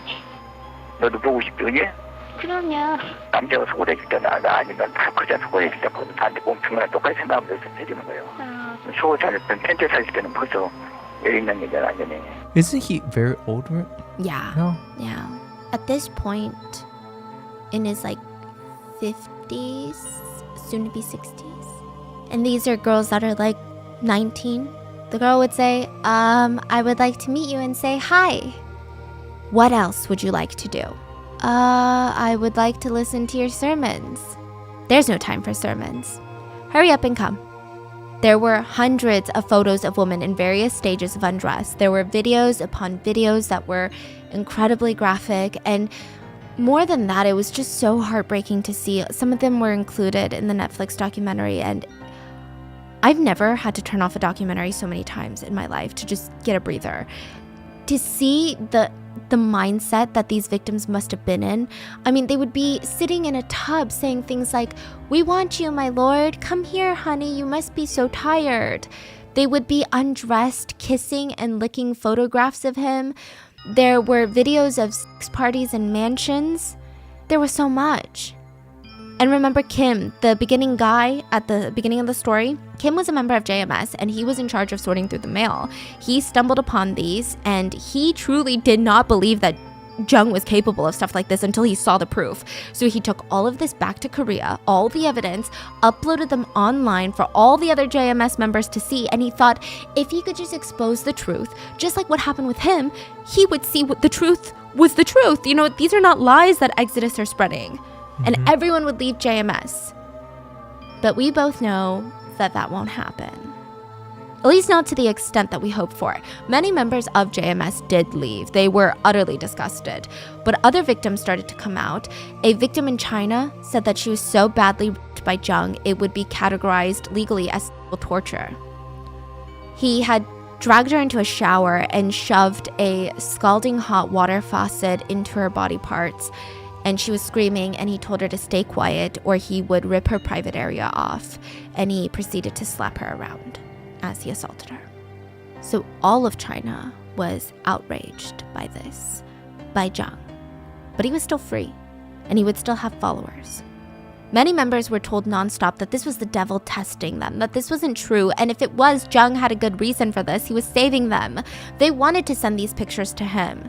너도 보고 싶지, 그지? 그럼요. 남자가 소홀해질 때나 아니면 그자 소홀해질 때 보면 다한테 공평하게 똑같이 생각하면서 해주는 거예요. 소홀 살 때, 텐트 살 때는 벌써 여유 있는 여자는 아니네. Isn't he very old right Yeah. now? Yeah. At this point, in his like 50s, soon to be 60s. And these are girls that are like 19. The girl would say, I would like to meet you and say hi. What else would you like to do? I would like to listen to your sermons. There's no time for sermons. Hurry up and come. There were hundreds of photos of women in various stages of undress. There were videos upon videos that were incredibly graphic, and more than that, it was just so heartbreaking to see. Some of them were included in the Netflix documentary, and I've never had to turn off a documentary so many times in my life to just get a breather. To see the mindset that these victims must have been in. I mean, they would be sitting in a tub saying things like, we want you, my Lord. Come here, honey. You must be so tired. They would be undressed, kissing and licking photographs of him. There were videos of sex parties and mansions. There was so much. And remember Kim, the beginning guy at the beginning of the story? Kim was a member of JMS, and he was in charge of sorting through the mail. He stumbled upon these, and he truly did not believe that Jung was capable of stuff like this until he saw the proof. So he took all of this back to Korea, all the evidence, uploaded them online for all the other JMS members to see, and he thought if he could just expose the truth, just like what happened with him, he would see what the truth was the truth. You know, these are not lies that Exodus are spreading. And everyone would leave JMS. But we both know that that won't happen. At least not to the extent that we hoped for. Many members of JMS did leave. They were utterly disgusted. But other victims started to come out. A victim in China said that she was so badly raped by Jung, it would be categorized legally as torture. He had dragged her into a shower and shoved a scalding hot water faucet into her body parts. And she was screaming, and he told her to stay quiet or he would rip her private area off. And he proceeded to slap her around as he assaulted her. So all of China was outraged by this, by Jung. But he was still free, and he would still have followers. Many members were told nonstop that this was the devil testing them, that this wasn't true, and if it was, Jung had a good reason for this. He was saving them. They wanted to send these pictures to him.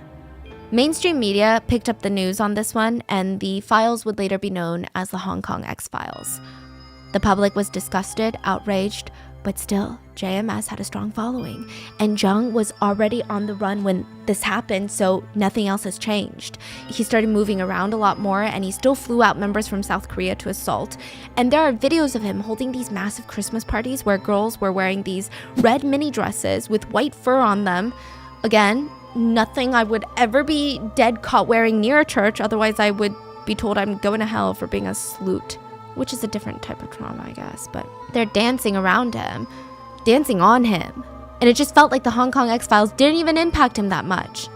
Mainstream media picked up the news on this one, and the files would later be known as the Hong Kong X-Files. The public was disgusted, outraged, but still, JMS had a strong following, and Jung was already on the run when this happened, so nothing else has changed. He started moving around a lot more, and he still flew out members from South Korea to assault. And there are videos of him holding these massive Christmas parties where girls were wearing these red mini dresses with white fur on them. Again, nothing I would ever be dead caught wearing near a church, otherwise I would be told I'm going to hell for being a sloot. Which is a different type of trauma, I guess, but they're dancing around him, dancing on him. And it just felt like the Hong Kong X-Files didn't even impact him that much.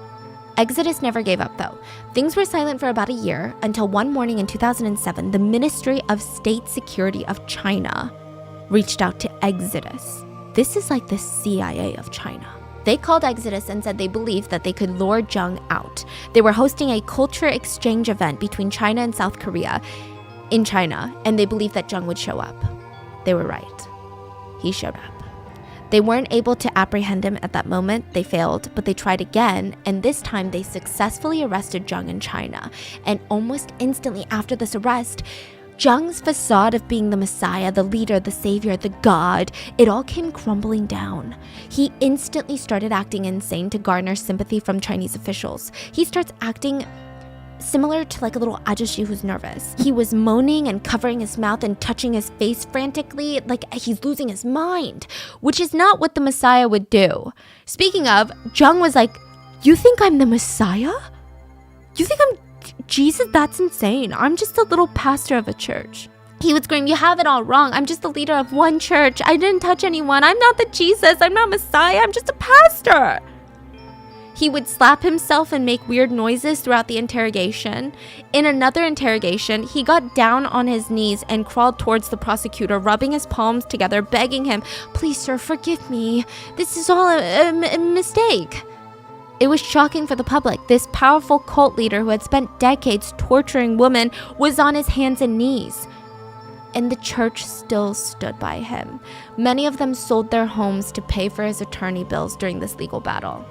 Exodus never gave up, though. Things were silent for about a year until one morning in 2007, the Ministry of State Security of China reached out to Exodus. This is like the CIA of China. They called Exodus and said they believed that they could lure Jung out. They were hosting a culture exchange event between China and South Korea in China, and they believed that Jung would show up. They were right. He showed up. They weren't able to apprehend him at that moment. They failed, but they tried again, and this time they successfully arrested Jung in China. And almost instantly after this arrest, Jung's facade of being the Messiah, the leader, the savior, the God, it all came crumbling down. He instantly started acting insane to garner sympathy from Chinese officials. He starts acting similar to like a little ajashi who's nervous. He was moaning and covering his mouth and touching his face frantically like he's losing his mind, which is not what the Messiah would do. Speaking of, Jung was like, "You think I'm the Messiah? You think I'm Jesus? That's insane. I'm just a little pastor of a church." He would scream, "You have it all wrong. I'm just the leader of one church. I didn't touch anyone. I'm not the Jesus. I'm not Messiah. I'm just a pastor." He would slap himself and make weird noises throughout the interrogation. In another interrogation, he got down on his knees and crawled towards the prosecutor, rubbing his palms together, begging him, "Please, sir, forgive me. This is all a mistake." It was shocking for the public. This powerful cult leader who had spent decades torturing women was on his hands and knees. And the church still stood by him. Many of them sold their homes to pay for his attorney bills during this legal battle.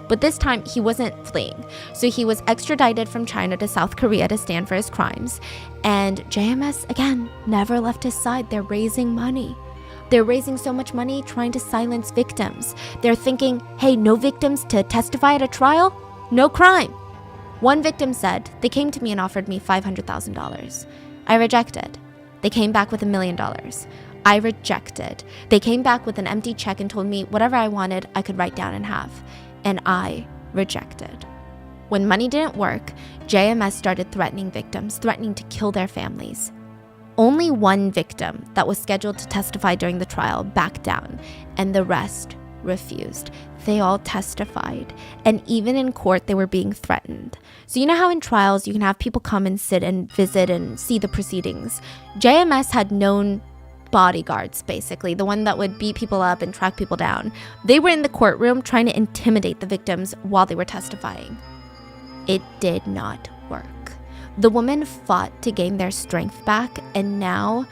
But this time, he wasn't fleeing. So he was extradited from China to South Korea to stand for his crimes. And JMS, again, never left his side. They're raising money. They're raising so much money trying to silence victims. They're thinking, hey, no victims to testify at a trial? No crime. One victim said, "They came to me and offered me $500,000. I rejected. They came back with $1 million. I rejected. They came back with an empty check and told me whatever I wanted, I could write down and have. And I rejected." When money didn't work, JMS started threatening victims, threatening to kill their families. Only one victim that was scheduled to testify during the trial backed down, and the rest refused. They all testified, and even in court, they were being threatened. So you know how in trials, you can have people come and sit and visit and see the proceedings? JMS had known bodyguards, basically, the one that would beat people up and track people down. They were in the courtroom trying to intimidate the victims while they were testifying. It did not work. The women fought to gain their strength back, and now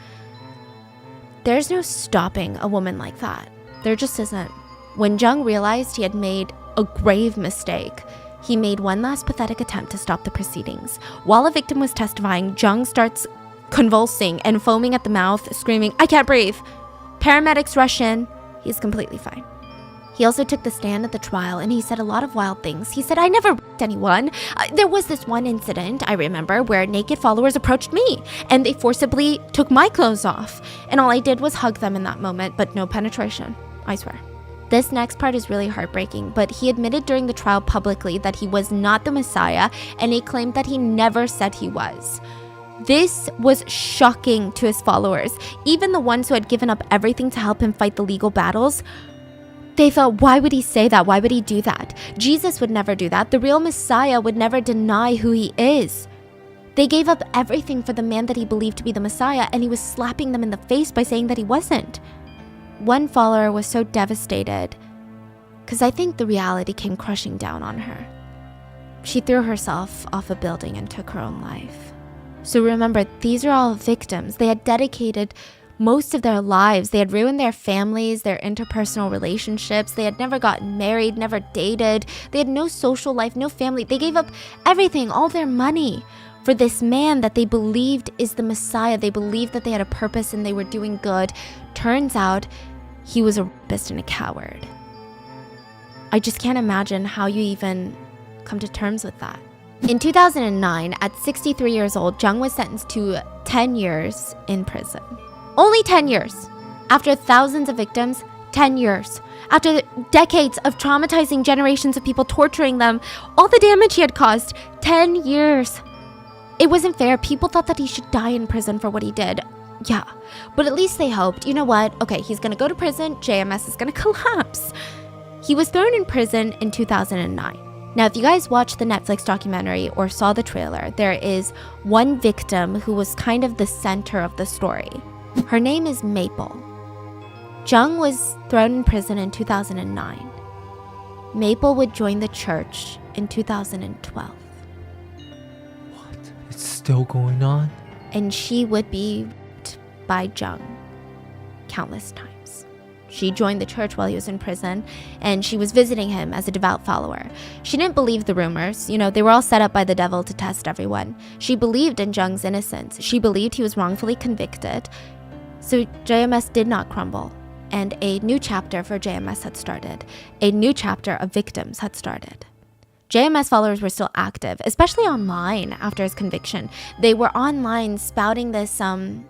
there's no stopping a woman like that. There just isn't. When Jung realized he had made a grave mistake, he made one last pathetic attempt to stop the proceedings. While a victim was testifying, Jung starts convulsing and foaming at the mouth, screaming, "I can't breathe." Paramedics rush in. He's completely fine. He also took the stand at the trial and he said a lot of wild things. He said, "I never raped anyone. There was this one incident, I remember, where naked followers approached me and they forcibly took my clothes off. And all I did was hug them in that moment, but no penetration, I swear." This next part is really heartbreaking, but he admitted during the trial publicly that he was not the Messiah and he claimed that he never said he was. This was shocking to his followers. Even the ones who had given up everything to help him fight the legal battles, they thought, why would he say that? Why would he do that? Jesus would never do that. The real Messiah would never deny who he is. They gave up everything for the man that he believed to be the Messiah, and he was slapping them in the face by saying that he wasn't. One follower was so devastated because I think the reality came crushing down on her. She threw herself off a building and took her own life. So remember, these are all victims. They had dedicated most of their lives. They had ruined their families, their interpersonal relationships. They had never gotten married, never dated. They had no social life, no family. They gave up everything, all their money, for this man that they believed is the Messiah. They believed that they had a purpose and they were doing good. Turns out he was a rapist and a coward. I just can't imagine how you even come to terms with that. In 2009, at 63 years old, Jung was sentenced to 10 years in prison. Only 10 years. After thousands of victims, 10 years. After decades of traumatizing generations of people, torturing them, all the damage he had caused, 10 years. It wasn't fair. People thought that he should die in prison for what he did. Yeah, but at least they hoped, you know what? Okay, he's gonna go to prison, JMS is gonna collapse. He was thrown in prison in 2009. Now, if you guys watched the Netflix documentary or saw the trailer, there is one victim who was kind of the center of the story. Her name is Maple. Jung was thrown in prison in 2009. Maple would join the church in 2012. What? It's still going on? And she would be raped by Jung countless times. She joined the church while he was in prison, and she was visiting him as a devout follower. She didn't believe the rumors. They were all set up by the devil to test everyone. She believed in Jung's innocence. She believed he was wrongfully convicted. So JMS did not crumble, and a new chapter for JMS had started. A new chapter of victims had started. JMS followers were still active, especially online after his conviction. They were online spouting this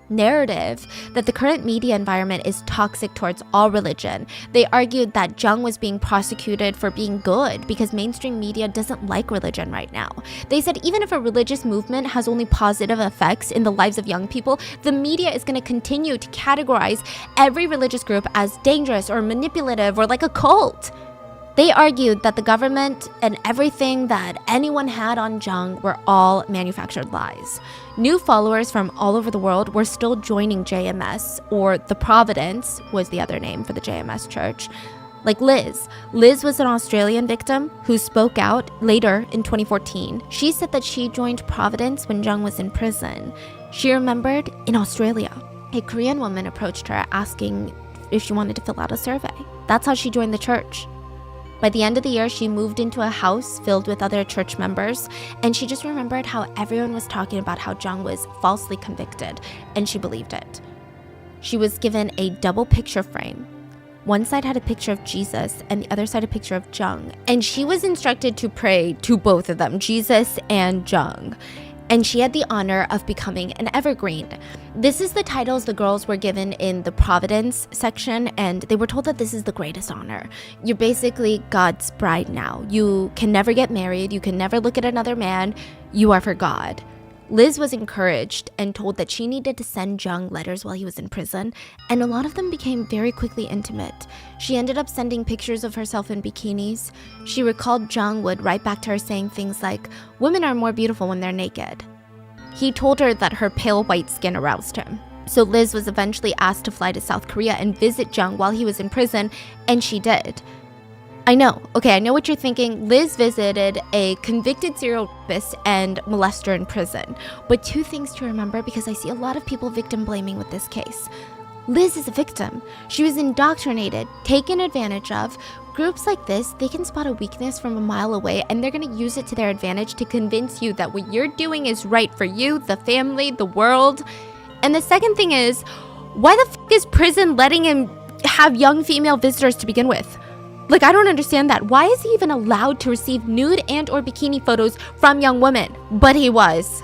narrative that the current media environment is toxic towards all religion. They argued that Jung was being prosecuted for being good because mainstream media doesn't like religion right now. They said even if a religious movement has only positive effects in the lives of young people, the media is going to continue to categorize every religious group as dangerous or manipulative or like a cult. They argued that the government and everything that anyone had on Jung were all manufactured lies. New followers from all over the world were still joining JMS, or the Providence was the other name for the JMS church. Like Liz. Liz was an Australian victim who spoke out later in 2014. She said that she joined Providence when Jung was in prison. She remembered in Australia, a Korean woman approached her asking if she wanted to fill out a survey. That's how she joined the church. By the end of the year, she moved into a house filled with other church members, and she just remembered how everyone was talking about how Jung was falsely convicted, and she believed it. She was given a double picture frame. One side had a picture of Jesus, and the other side a picture of Jung, and she was instructed to pray to both of them, Jesus and Jung. And she had the honor of becoming an evergreen. This is the titles the girls were given in the Providence section, and they were told that this is the greatest honor. You're basically God's bride now. You can never get married. You can never look at another man. You are for God. Liz was encouraged and told that she needed to send Jung letters while he was in prison, and a lot of them became very quickly intimate. She ended up sending pictures of herself in bikinis. She recalled Jung would write back to her saying things like, "Women are more beautiful when they're naked." He told her that her pale white skin aroused him. So Liz was eventually asked to fly to South Korea and visit Jung while he was in prison, and she did. I know what you're thinking. Liz visited a convicted serial rapist and molester in prison. But two things to remember, because I see a lot of people victim blaming with this case. Liz is a victim. She was indoctrinated, taken advantage of, Groups like this, they can spot a weakness from a mile away and they're gonna use it to their advantage to convince you that what you're doing is right for you, the family, the world. And the second thing is, why the f is prison letting him have young female visitors to begin with? Like, I don't understand that. Why is he even allowed to receive nude and or bikini photos from young women? But he was.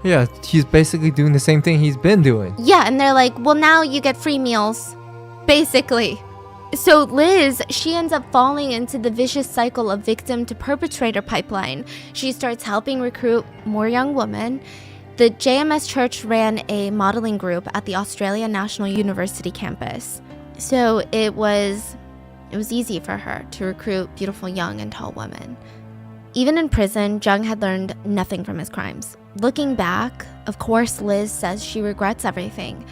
Yeah, he's basically doing the same thing he's been doing. Yeah, and they're like, well, now you get free meals, basically. So Liz, she ends up falling into the vicious cycle of victim to perpetrator pipeline. She starts helping recruit more young women. The JMS church ran a modeling group at the Australian National University campus. So it was easy for her to recruit beautiful young and tall women. Even in prison, Jung had learned nothing from his crimes. Looking back, of course, Liz says she regrets everything.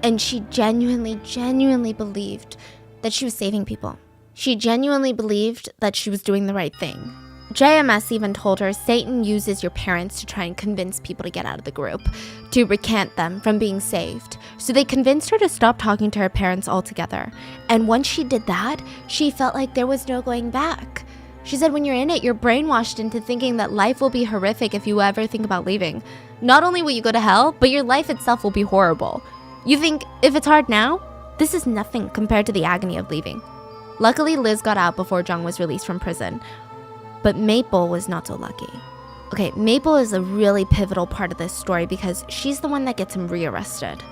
And she genuinely believed that she was saving people. She genuinely believed that she was doing the right thing. JMS even told her Satan uses your parents to try and convince people to get out of the group, to recant them from being saved. So they convinced her to stop talking to her parents altogether. And once she did that, she felt like there was no going back. She said when you're in it, you're brainwashed into thinking that life will be horrific if you ever think about leaving. Not only will you go to hell, but your life itself will be horrible. You think, if it's hard now, this is nothing compared to the agony of leaving. Luckily, Liz got out before Jung was released from prison. But Maple was not so lucky. Okay, Maple is a really pivotal part of this story because she's the one that gets him rearrested.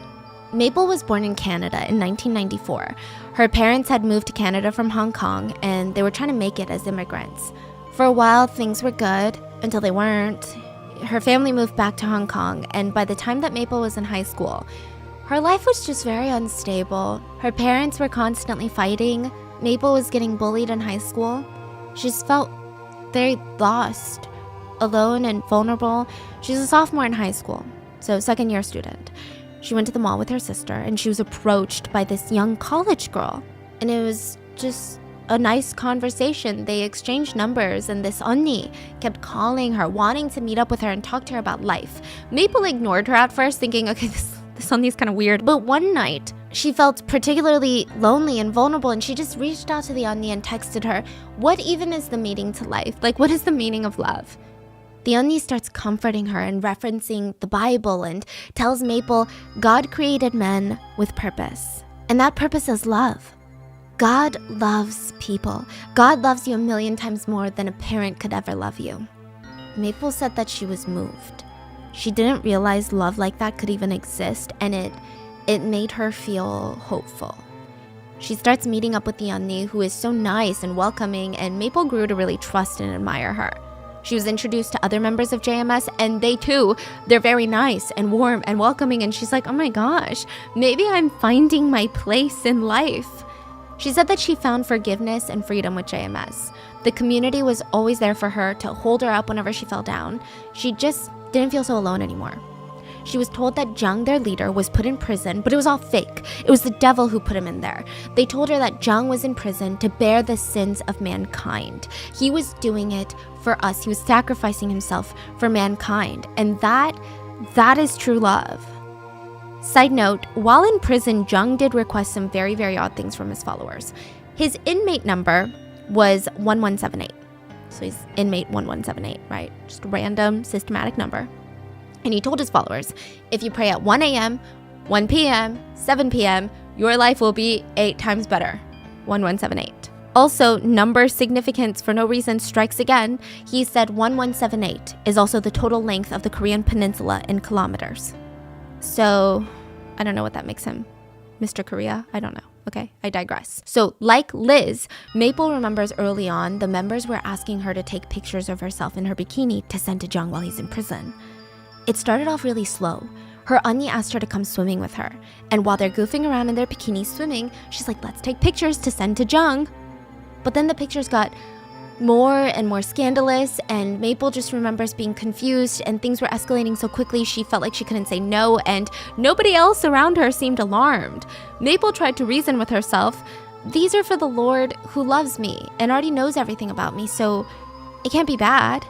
Maple was born in Canada in 1994. Her parents had moved to Canada from Hong Kong and they were trying to make it as immigrants. For a while, things were good until they weren't. Her family moved back to Hong Kong, and by the time that Maple was in high school, her life was just very unstable. Her parents were constantly fighting. Maple was getting bullied in high school. She just felt very lost, alone and vulnerable. She's a sophomore in high school, so second-year student. She went to the mall with her sister and she was approached by this young college girl. And it was just a nice conversation. They exchanged numbers and this Onni kept calling her, wanting to meet up with her and talk to her about life. Maple ignored her at first, thinking, okay, this Onni's kind of weird. But one night, she felt particularly lonely and vulnerable, and she just reached out to the Onni and texted her, what even is the meaning to life? Like, what is the meaning of love? The Onni starts comforting her and referencing the Bible and tells Maple, God created men with purpose, and that purpose is love. God loves people. God loves you a million times more than a parent could ever love you. Maple said that she was moved. She didn't realize love like that could even exist, and it made her feel hopeful. She starts meeting up with the Onni, who is so nice and welcoming, and Maple grew to really trust and admire her. She was introduced to other members of JMS, and they too, they're very nice and warm and welcoming, and she's like, oh my gosh, maybe I'm finding my place in life. She said that she found forgiveness and freedom with JMS. The community was always there for her to hold her up whenever she fell down. She just didn't feel so alone anymore. She was told that Jung, their leader, was put in prison, but it was all fake. It was the devil who put him in there. They told her that Jung was in prison to bear the sins of mankind. He was doing it for us. He was sacrificing himself for mankind. And that is true love. Side note, while in prison, Jung did request some very, very odd things from his followers. His inmate number was 1178. So he's inmate 1178, right? Just a random systematic number. And he told his followers, if you pray at 1 a.m., 1 p.m., 7 p.m., your life will be 8 times better. 1178. Also, number significance for no reason strikes again. He said 1178 is also the total length of the Korean peninsula in kilometers. So, I don't know what that makes him. Mr. Korea? I don't know. Okay, I digress. So, like Liz, Maple remembers early on the members were asking her to take pictures of herself in her bikini to send to Jung while he's in prison. It started off really slow. Her Onni asked her to come swimming with her. And while they're goofing around in their bikinis swimming, she's like, let's take pictures to send to Jung. But then the pictures got more and more scandalous, and Maple just remembers being confused, and things were escalating so quickly she felt like she couldn't say no, and nobody else around her seemed alarmed. Maple tried to reason with herself, these are for the Lord who loves me and already knows everything about me, so it can't be bad.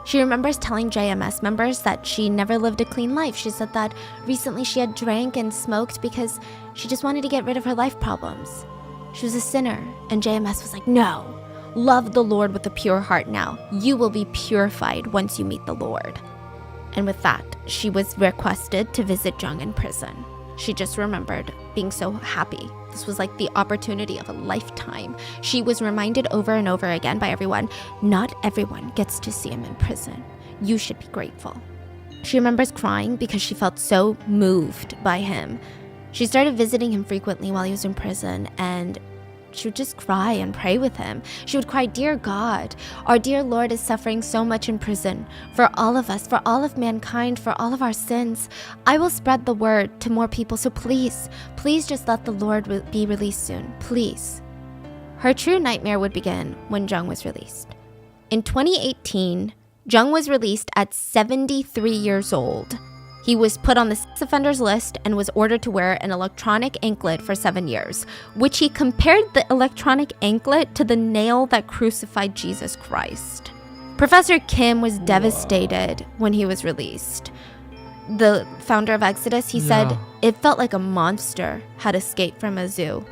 She remembers telling JMS members that she never lived a clean life. She said that recently she had drank and smoked because she just wanted to get rid of her life problems. She was a sinner, and JMS was like, no, love the Lord with a pure heart now. You will be purified once you meet the Lord. And with that, she was requested to visit Jung in prison. She just remembered being so happy. This was like the opportunity of a lifetime. She was reminded over and over again by everyone, not everyone gets to see him in prison. You should be grateful. She remembers crying because she felt so moved by him. She started visiting him frequently while he was in prison, and she would just cry and pray with him. She would cry, dear God, our dear Lord is suffering so much in prison. For all of us, for all of mankind, for all of our sins. I will spread the word to more people, so please just let the Lord be released soon, please. Her true nightmare would begin when Jung was released. In 2018, Jung was released at 73 years old. He was put on the sex offenders list and was ordered to wear an electronic anklet for 7 years, which he compared the electronic anklet to the nail that crucified Jesus Christ. Professor Kim was devastated when he was released. The founder of Exodus, he said, it felt like a monster had escaped from a zoo.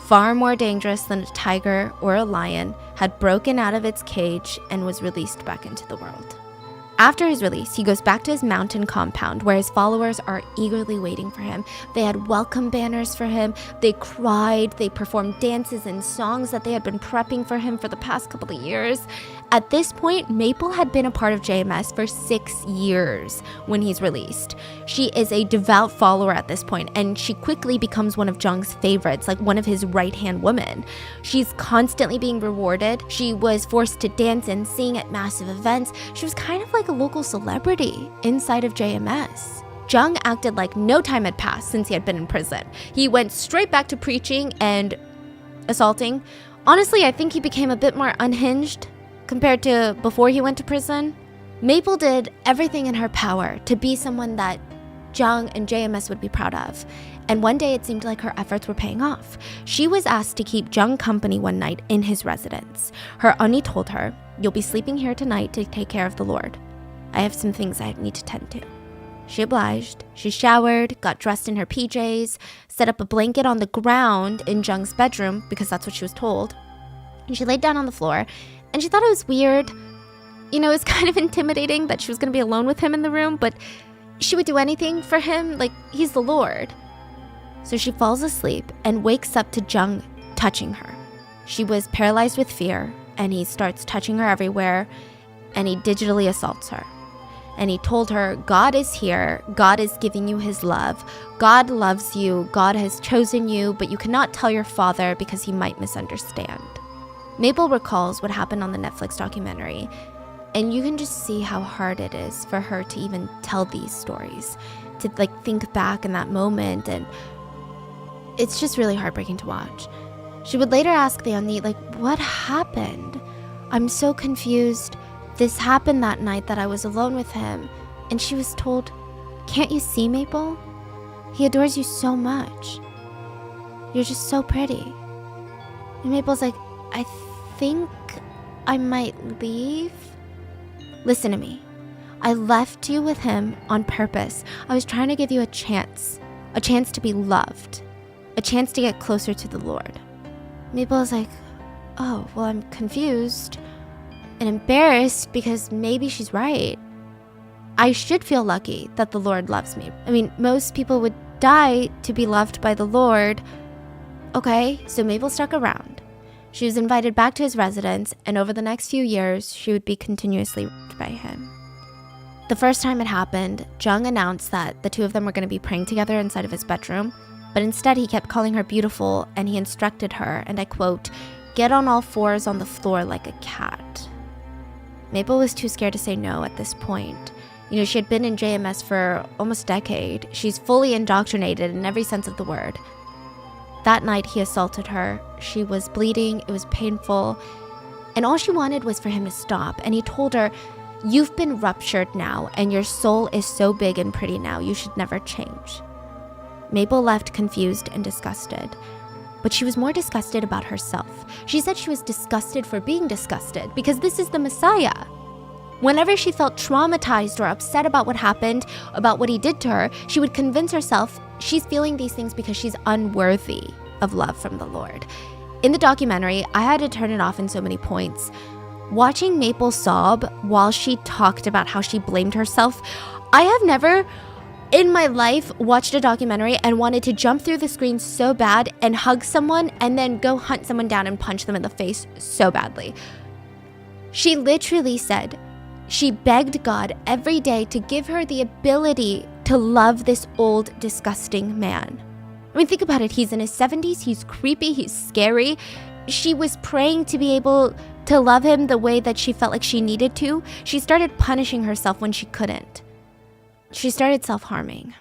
Far more dangerous than a tiger or a lion, had broken out of its cage and was released back into the world. After his release, he goes back to his mountain compound where his followers are eagerly waiting for him. They had welcome banners for him. They cried. They performed dances and songs that they had been prepping for him for the past couple of years. At this point, Maple had been a part of JMS for 6 years when he's released. She is a devout follower at this point, and she quickly becomes one of Jung's favorites, like one of his right-hand women. She's constantly being rewarded. She was forced to dance and sing at massive events. She was kind of like a local celebrity inside of JMS. Jung acted like no time had passed since he had been in prison. He went straight back to preaching and assaulting. Honestly, I think he became a bit more unhinged compared to before he went to prison. Maple did everything in her power to be someone that Jung and JMS would be proud of. And one day it seemed like her efforts were paying off. She was asked to keep Jung company one night in his residence. Her auntie told her, you'll be sleeping here tonight to take care of the Lord. I have some things I need to tend to. She obliged. She showered, got dressed in her PJs, set up a blanket on the ground in Jung's bedroom because that's what she was told. And she laid down on the floor, and she thought it was weird. You know, it was kind of intimidating that she was going to be alone with him in the room, but she would do anything for him, like he's the Lord. So she falls asleep and wakes up to Jung touching her. She was paralyzed with fear, and he starts touching her everywhere, and he digitally assaults her. And he told her, God is here. God is giving you his love. God loves you. God has chosen you, but you cannot tell your father because he might misunderstand. Maple recalls what happened on the Netflix documentary, and you can just see how hard it is for her to even tell these stories, to like think back in that moment, and it's just really heartbreaking to watch. She would later ask the auntie, like, what happened? I'm so confused. This happened that night that I was alone with him. And she was told, can't you see, Maple? He adores you so much. You're just so pretty. And Maple's like, I think I might leave. Listen to me. I left you with him on purpose. I was trying to give you a chance to be loved, a chance to get closer to the Lord. Maple's like, oh, well, I'm confused and embarrassed because maybe she's right. I should feel lucky that the Lord loves me. I mean, most people would die to be loved by the Lord. Okay, so Maple stuck around. She was invited back to his residence, and over the next few years, she would be continuously raped by him. The first time it happened, Jung announced that the two of them were going to be praying together inside of his bedroom, but instead he kept calling her beautiful, and he instructed her, and I quote, get on all fours on the floor like a cat. Maple was too scared to say no at this point. You know, she had been in JMS for almost a decade. She's fully indoctrinated in every sense of the word. That night he assaulted her. She was bleeding, it was painful, and all she wanted was for him to stop. And he told her, you've been ruptured now, and your soul is so big and pretty now, you should never change. Maple left confused and disgusted. But she was more disgusted about herself. She said she was disgusted for being disgusted because this is the Messiah. Whenever she felt traumatized or upset about what happened, about what he did to her, she would convince herself she's feeling these things because she's unworthy. of love from the Lord. In the documentary, I had to turn it off in so many points. Watching Maple sob while she talked about how she blamed herself, I have never in my life watched a documentary and wanted to jump through the screen so bad and hug someone and then go hunt someone down and punch them in the face so badly. She literally said she begged God every day to give her the ability to love this old, disgusting man. I mean, think about it. He's in his 70s. He's creepy. He's scary. She was praying to be able to love him the way that she felt like she needed to. She started punishing herself when she couldn't. She started self-harming.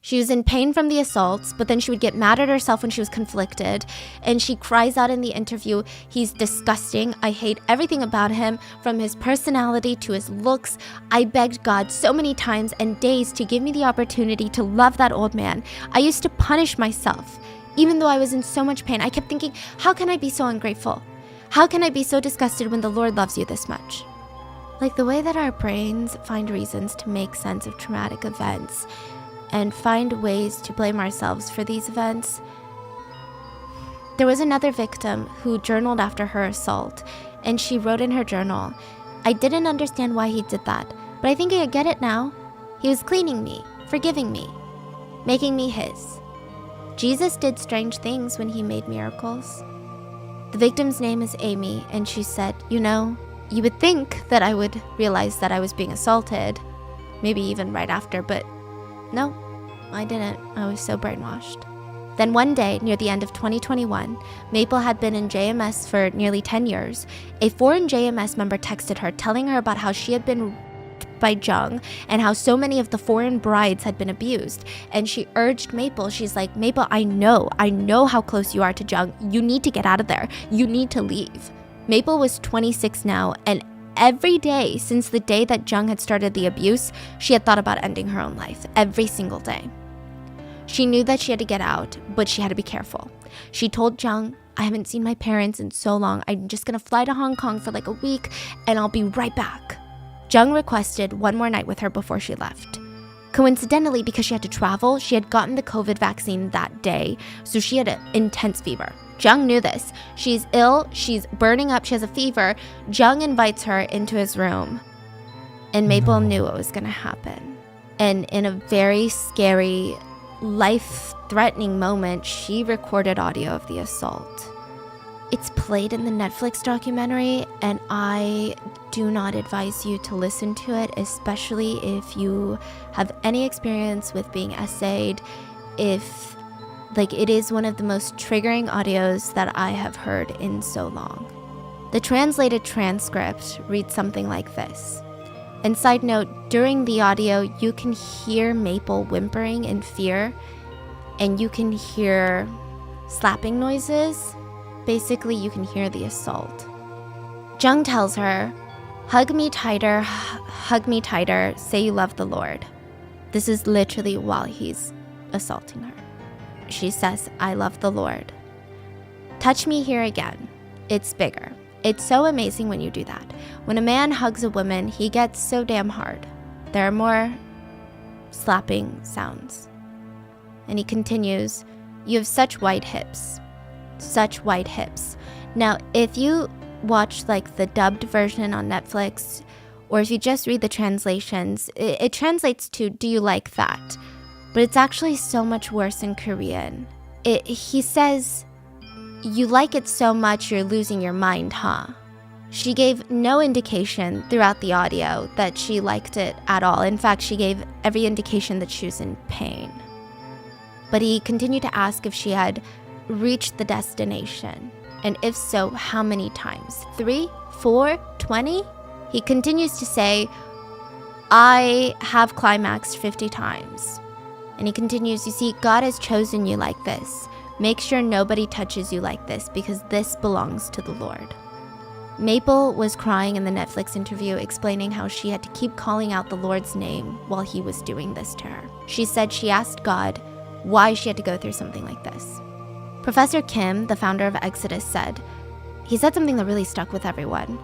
She was in pain from the assaults, but then she would get mad at herself when she was conflicted. And she cries out in the interview, "He's disgusting. I hate everything about him, from his personality to his looks. I begged God so many times and days to give me the opportunity to love that old man. I used to punish myself. Even though I was in so much pain, I kept thinking, how can I be so ungrateful? How can I be so disgusted when the Lord loves you this much?" Like the way that our brains find reasons to make sense of traumatic events and find ways to blame ourselves for these events. There was another victim who journaled after her assault, and she wrote in her journal, "I didn't understand why he did that, but I think I get it now. He was cleaning me, forgiving me, making me his. Jesus did strange things when he made miracles." The victim's name is Amy, and she said, you would think that I would realize that I was being assaulted, maybe even right after, but no, I didn't. I was so brainwashed. Then one day, near the end of 2021, Maple had been in JMS for nearly 10 years. A foreign JMS member texted her, telling her about how she had been raped by Jung and how so many of the foreign brides had been abused. And she urged Maple, she's like, "Maple, I know how close you are to Jung. You need to get out of there. You need to leave." Maple was 26 now, and every day since the day that Jung had started the abuse, she had thought about ending her own life, every single day. She knew that she had to get out, but she had to be careful. She told Jung, "I haven't seen my parents in so long. I'm just gonna fly to Hong Kong for like a week, and I'll be right back." Jung requested one more night with her before she left. Coincidentally, because she had to travel, she had gotten the COVID vaccine that day, so she had an intense fever. Jung knew this. She's ill, she's burning up, she has a fever. Jung invites her into his room, and Maple knew what was gonna happen. And in a very scary, life-threatening moment, she recorded audio of the assault. It's played in the Netflix documentary, and I do not advise you to listen to it, especially if you have any experience with being essayed. It is one of the most triggering audios that I have heard in so long. The translated transcript reads something like this. And side note, during the audio, you can hear Maple whimpering in fear, and you can hear slapping noises. Basically, you can hear the assault. Jung tells her, hug me tighter, say you love the Lord." This is literally while he's assaulting her. She says, "I love the Lord. Touch me here again. It's bigger. It's so amazing when you do that. When a man hugs a woman, he gets so damn hard. There are more slapping sounds." And he continues, "You have such white hips. Such white hips." Now, if you watch the dubbed version on Netflix, or if you just read the translations, it translates to, "Do you like that?" But it's actually so much worse in Korean. He says, "You like it so much you're losing your mind, huh?" She gave no indication throughout the audio that she liked it at all. In fact, she gave every indication that she was in pain. But he continued to ask if she had reached the destination, and if so, how many times? 3, 4, 20? He continues to say, "I have climaxed 50 times. And he continues, "You see, God has chosen you like this. Make sure nobody touches you like this, because this belongs to the Lord." Maple was crying in the Netflix interview, explaining how she had to keep calling out the Lord's name while he was doing this to her. She said she asked God why she had to go through something like this. Professor Kim, the founder of Exodus, said something that really stuck with everyone.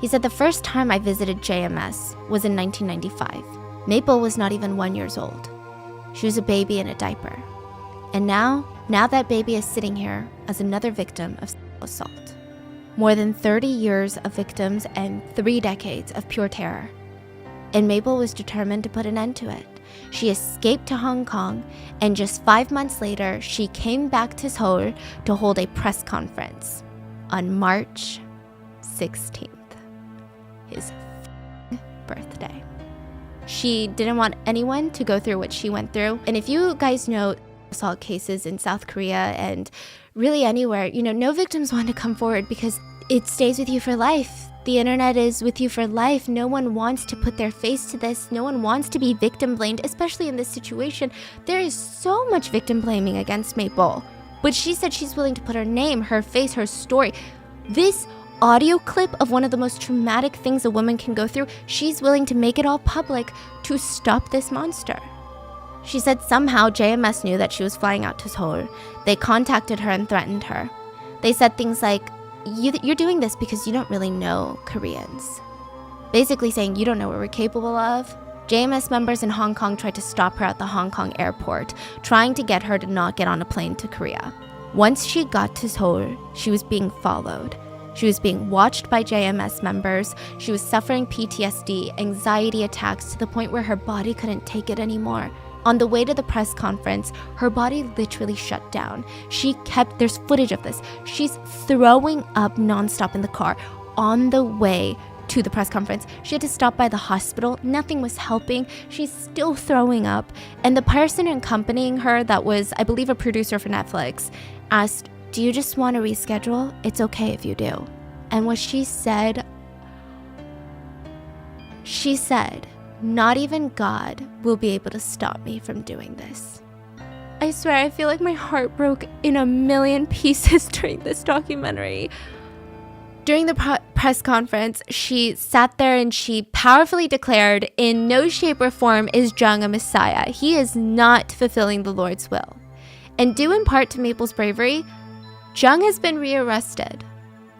He said, "The first time I visited JMS was in 1995. Maple was not even 1 year old. She was a baby in a diaper. And now Now that baby is sitting here as another victim of sexual assault. More than 30 years of victims and 3 decades of pure terror. And Mabel was determined to put an end to it. She escaped to Hong Kong, and just 5 months later, she came back to Seoul to hold a press conference on March 16th, his birthday. She didn't want anyone to go through what she went through. And if you guys know assault cases in South Korea and really anywhere, no victims want to come forward because it stays with you for life. The internet is with you for life. No one wants to put their face to this. No one wants to be victim blamed, especially in this situation. There is so much victim blaming against Mabel. But she said she's willing to put her name, her face, her story. This audio clip of one of the most traumatic things a woman can go through, she's willing to make it all public to stop this monster. She said somehow JMS knew that she was flying out to Seoul. They contacted her and threatened her. They said things like, you're doing this because you don't really know Koreans. Basically saying you don't know what we're capable of. JMS members in Hong Kong tried to stop her at the Hong Kong airport, trying to get her to not get on a plane to Korea. Once she got to Seoul, she was being followed. She was being watched by JMS members. She was suffering PTSD, anxiety attacks to the point where her body couldn't take it anymore. On the way to the press conference, her body literally shut down. There's footage of this. She's throwing up nonstop in the car on the way to the press conference. She had to stop by the hospital. Nothing was helping. She's still throwing up. And the person accompanying her, that was, I believe, a producer for Netflix, asked, "Do you just want to reschedule? It's okay if you do." And what she said, "Not even God will be able to stop me from doing this." I swear, I feel like my heart broke in a million pieces during this documentary. During the press conference, she sat there and she powerfully declared, in no shape or form is Jung a messiah. He is not fulfilling the Lord's will. And due in part to Mabel's bravery, Jung has been rearrested.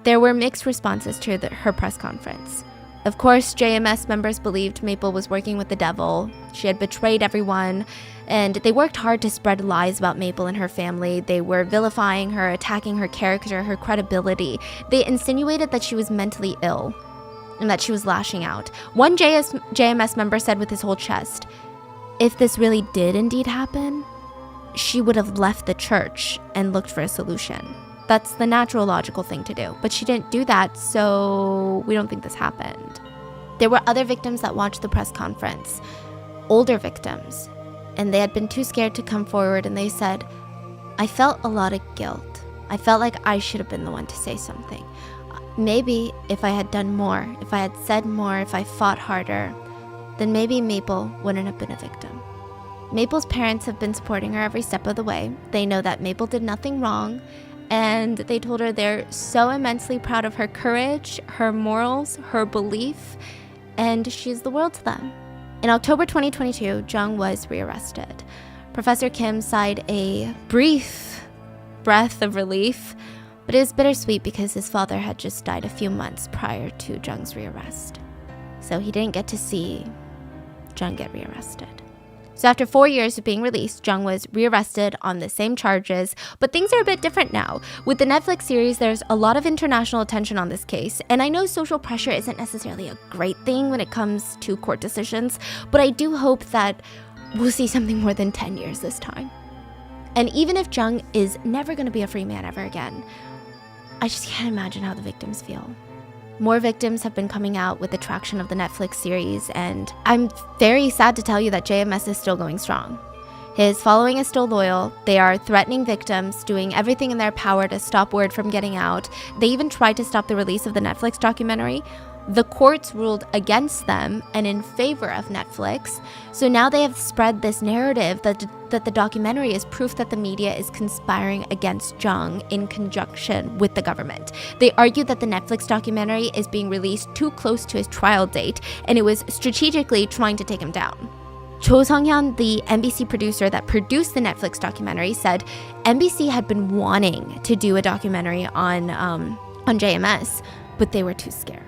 There were mixed responses to her press conference. Of course, JMS members believed Mabel was working with the devil. She had betrayed everyone, and they worked hard to spread lies about Mabel and her family. They were vilifying her, attacking her character, her credibility. They insinuated that she was mentally ill and that she was lashing out. One JMS member said with his whole chest, if this really did indeed happen, she would have left the church and looked for a solution. That's the natural, logical thing to do. But she didn't do that, so we don't think this happened. There were other victims that watched the press conference, older victims, and they had been too scared to come forward, and they said, I felt a lot of guilt. I felt like I should have been the one to say something. Maybe if I had done more, if I had said more, if I fought harder, then maybe Mabel wouldn't have been a victim. Mabel's parents have been supporting her every step of the way. They know that Mabel did nothing wrong, and they told her they're so immensely proud of her courage, her morals, her belief, and she's the world to them. In October 2022, Jung was rearrested. Professor Kim sighed a brief breath of relief, but it was bittersweet because his father had just died a few months prior to Jung's rearrest. So he didn't get to see Jung get rearrested. So after 4 years of being released, Jung was rearrested on the same charges, but things are a bit different now. With the Netflix series, there's a lot of international attention on this case, and I know social pressure isn't necessarily a great thing when it comes to court decisions, but I do hope that we'll see something more than 10 years this time. And even if Jung is never going to be a free man ever again, I just can't imagine how the victims feel. More victims have been coming out with the traction of the Netflix series, and I'm very sad to tell you that JMS is still going strong. His following is still loyal. They are threatening victims, doing everything in their power to stop word from getting out. They even tried to stop the release of the Netflix documentary. The courts ruled against them and in favor of Netflix. So now they have spread this narrative that the documentary is proof that the media is conspiring against Jung in conjunction with the government. They argue that the Netflix documentary is being released too close to his trial date, and it was strategically trying to take him down. Cho Sung-hyun, the NBC producer that produced the Netflix documentary, said NBC had been wanting to do a documentary on JMS, but they were too scared.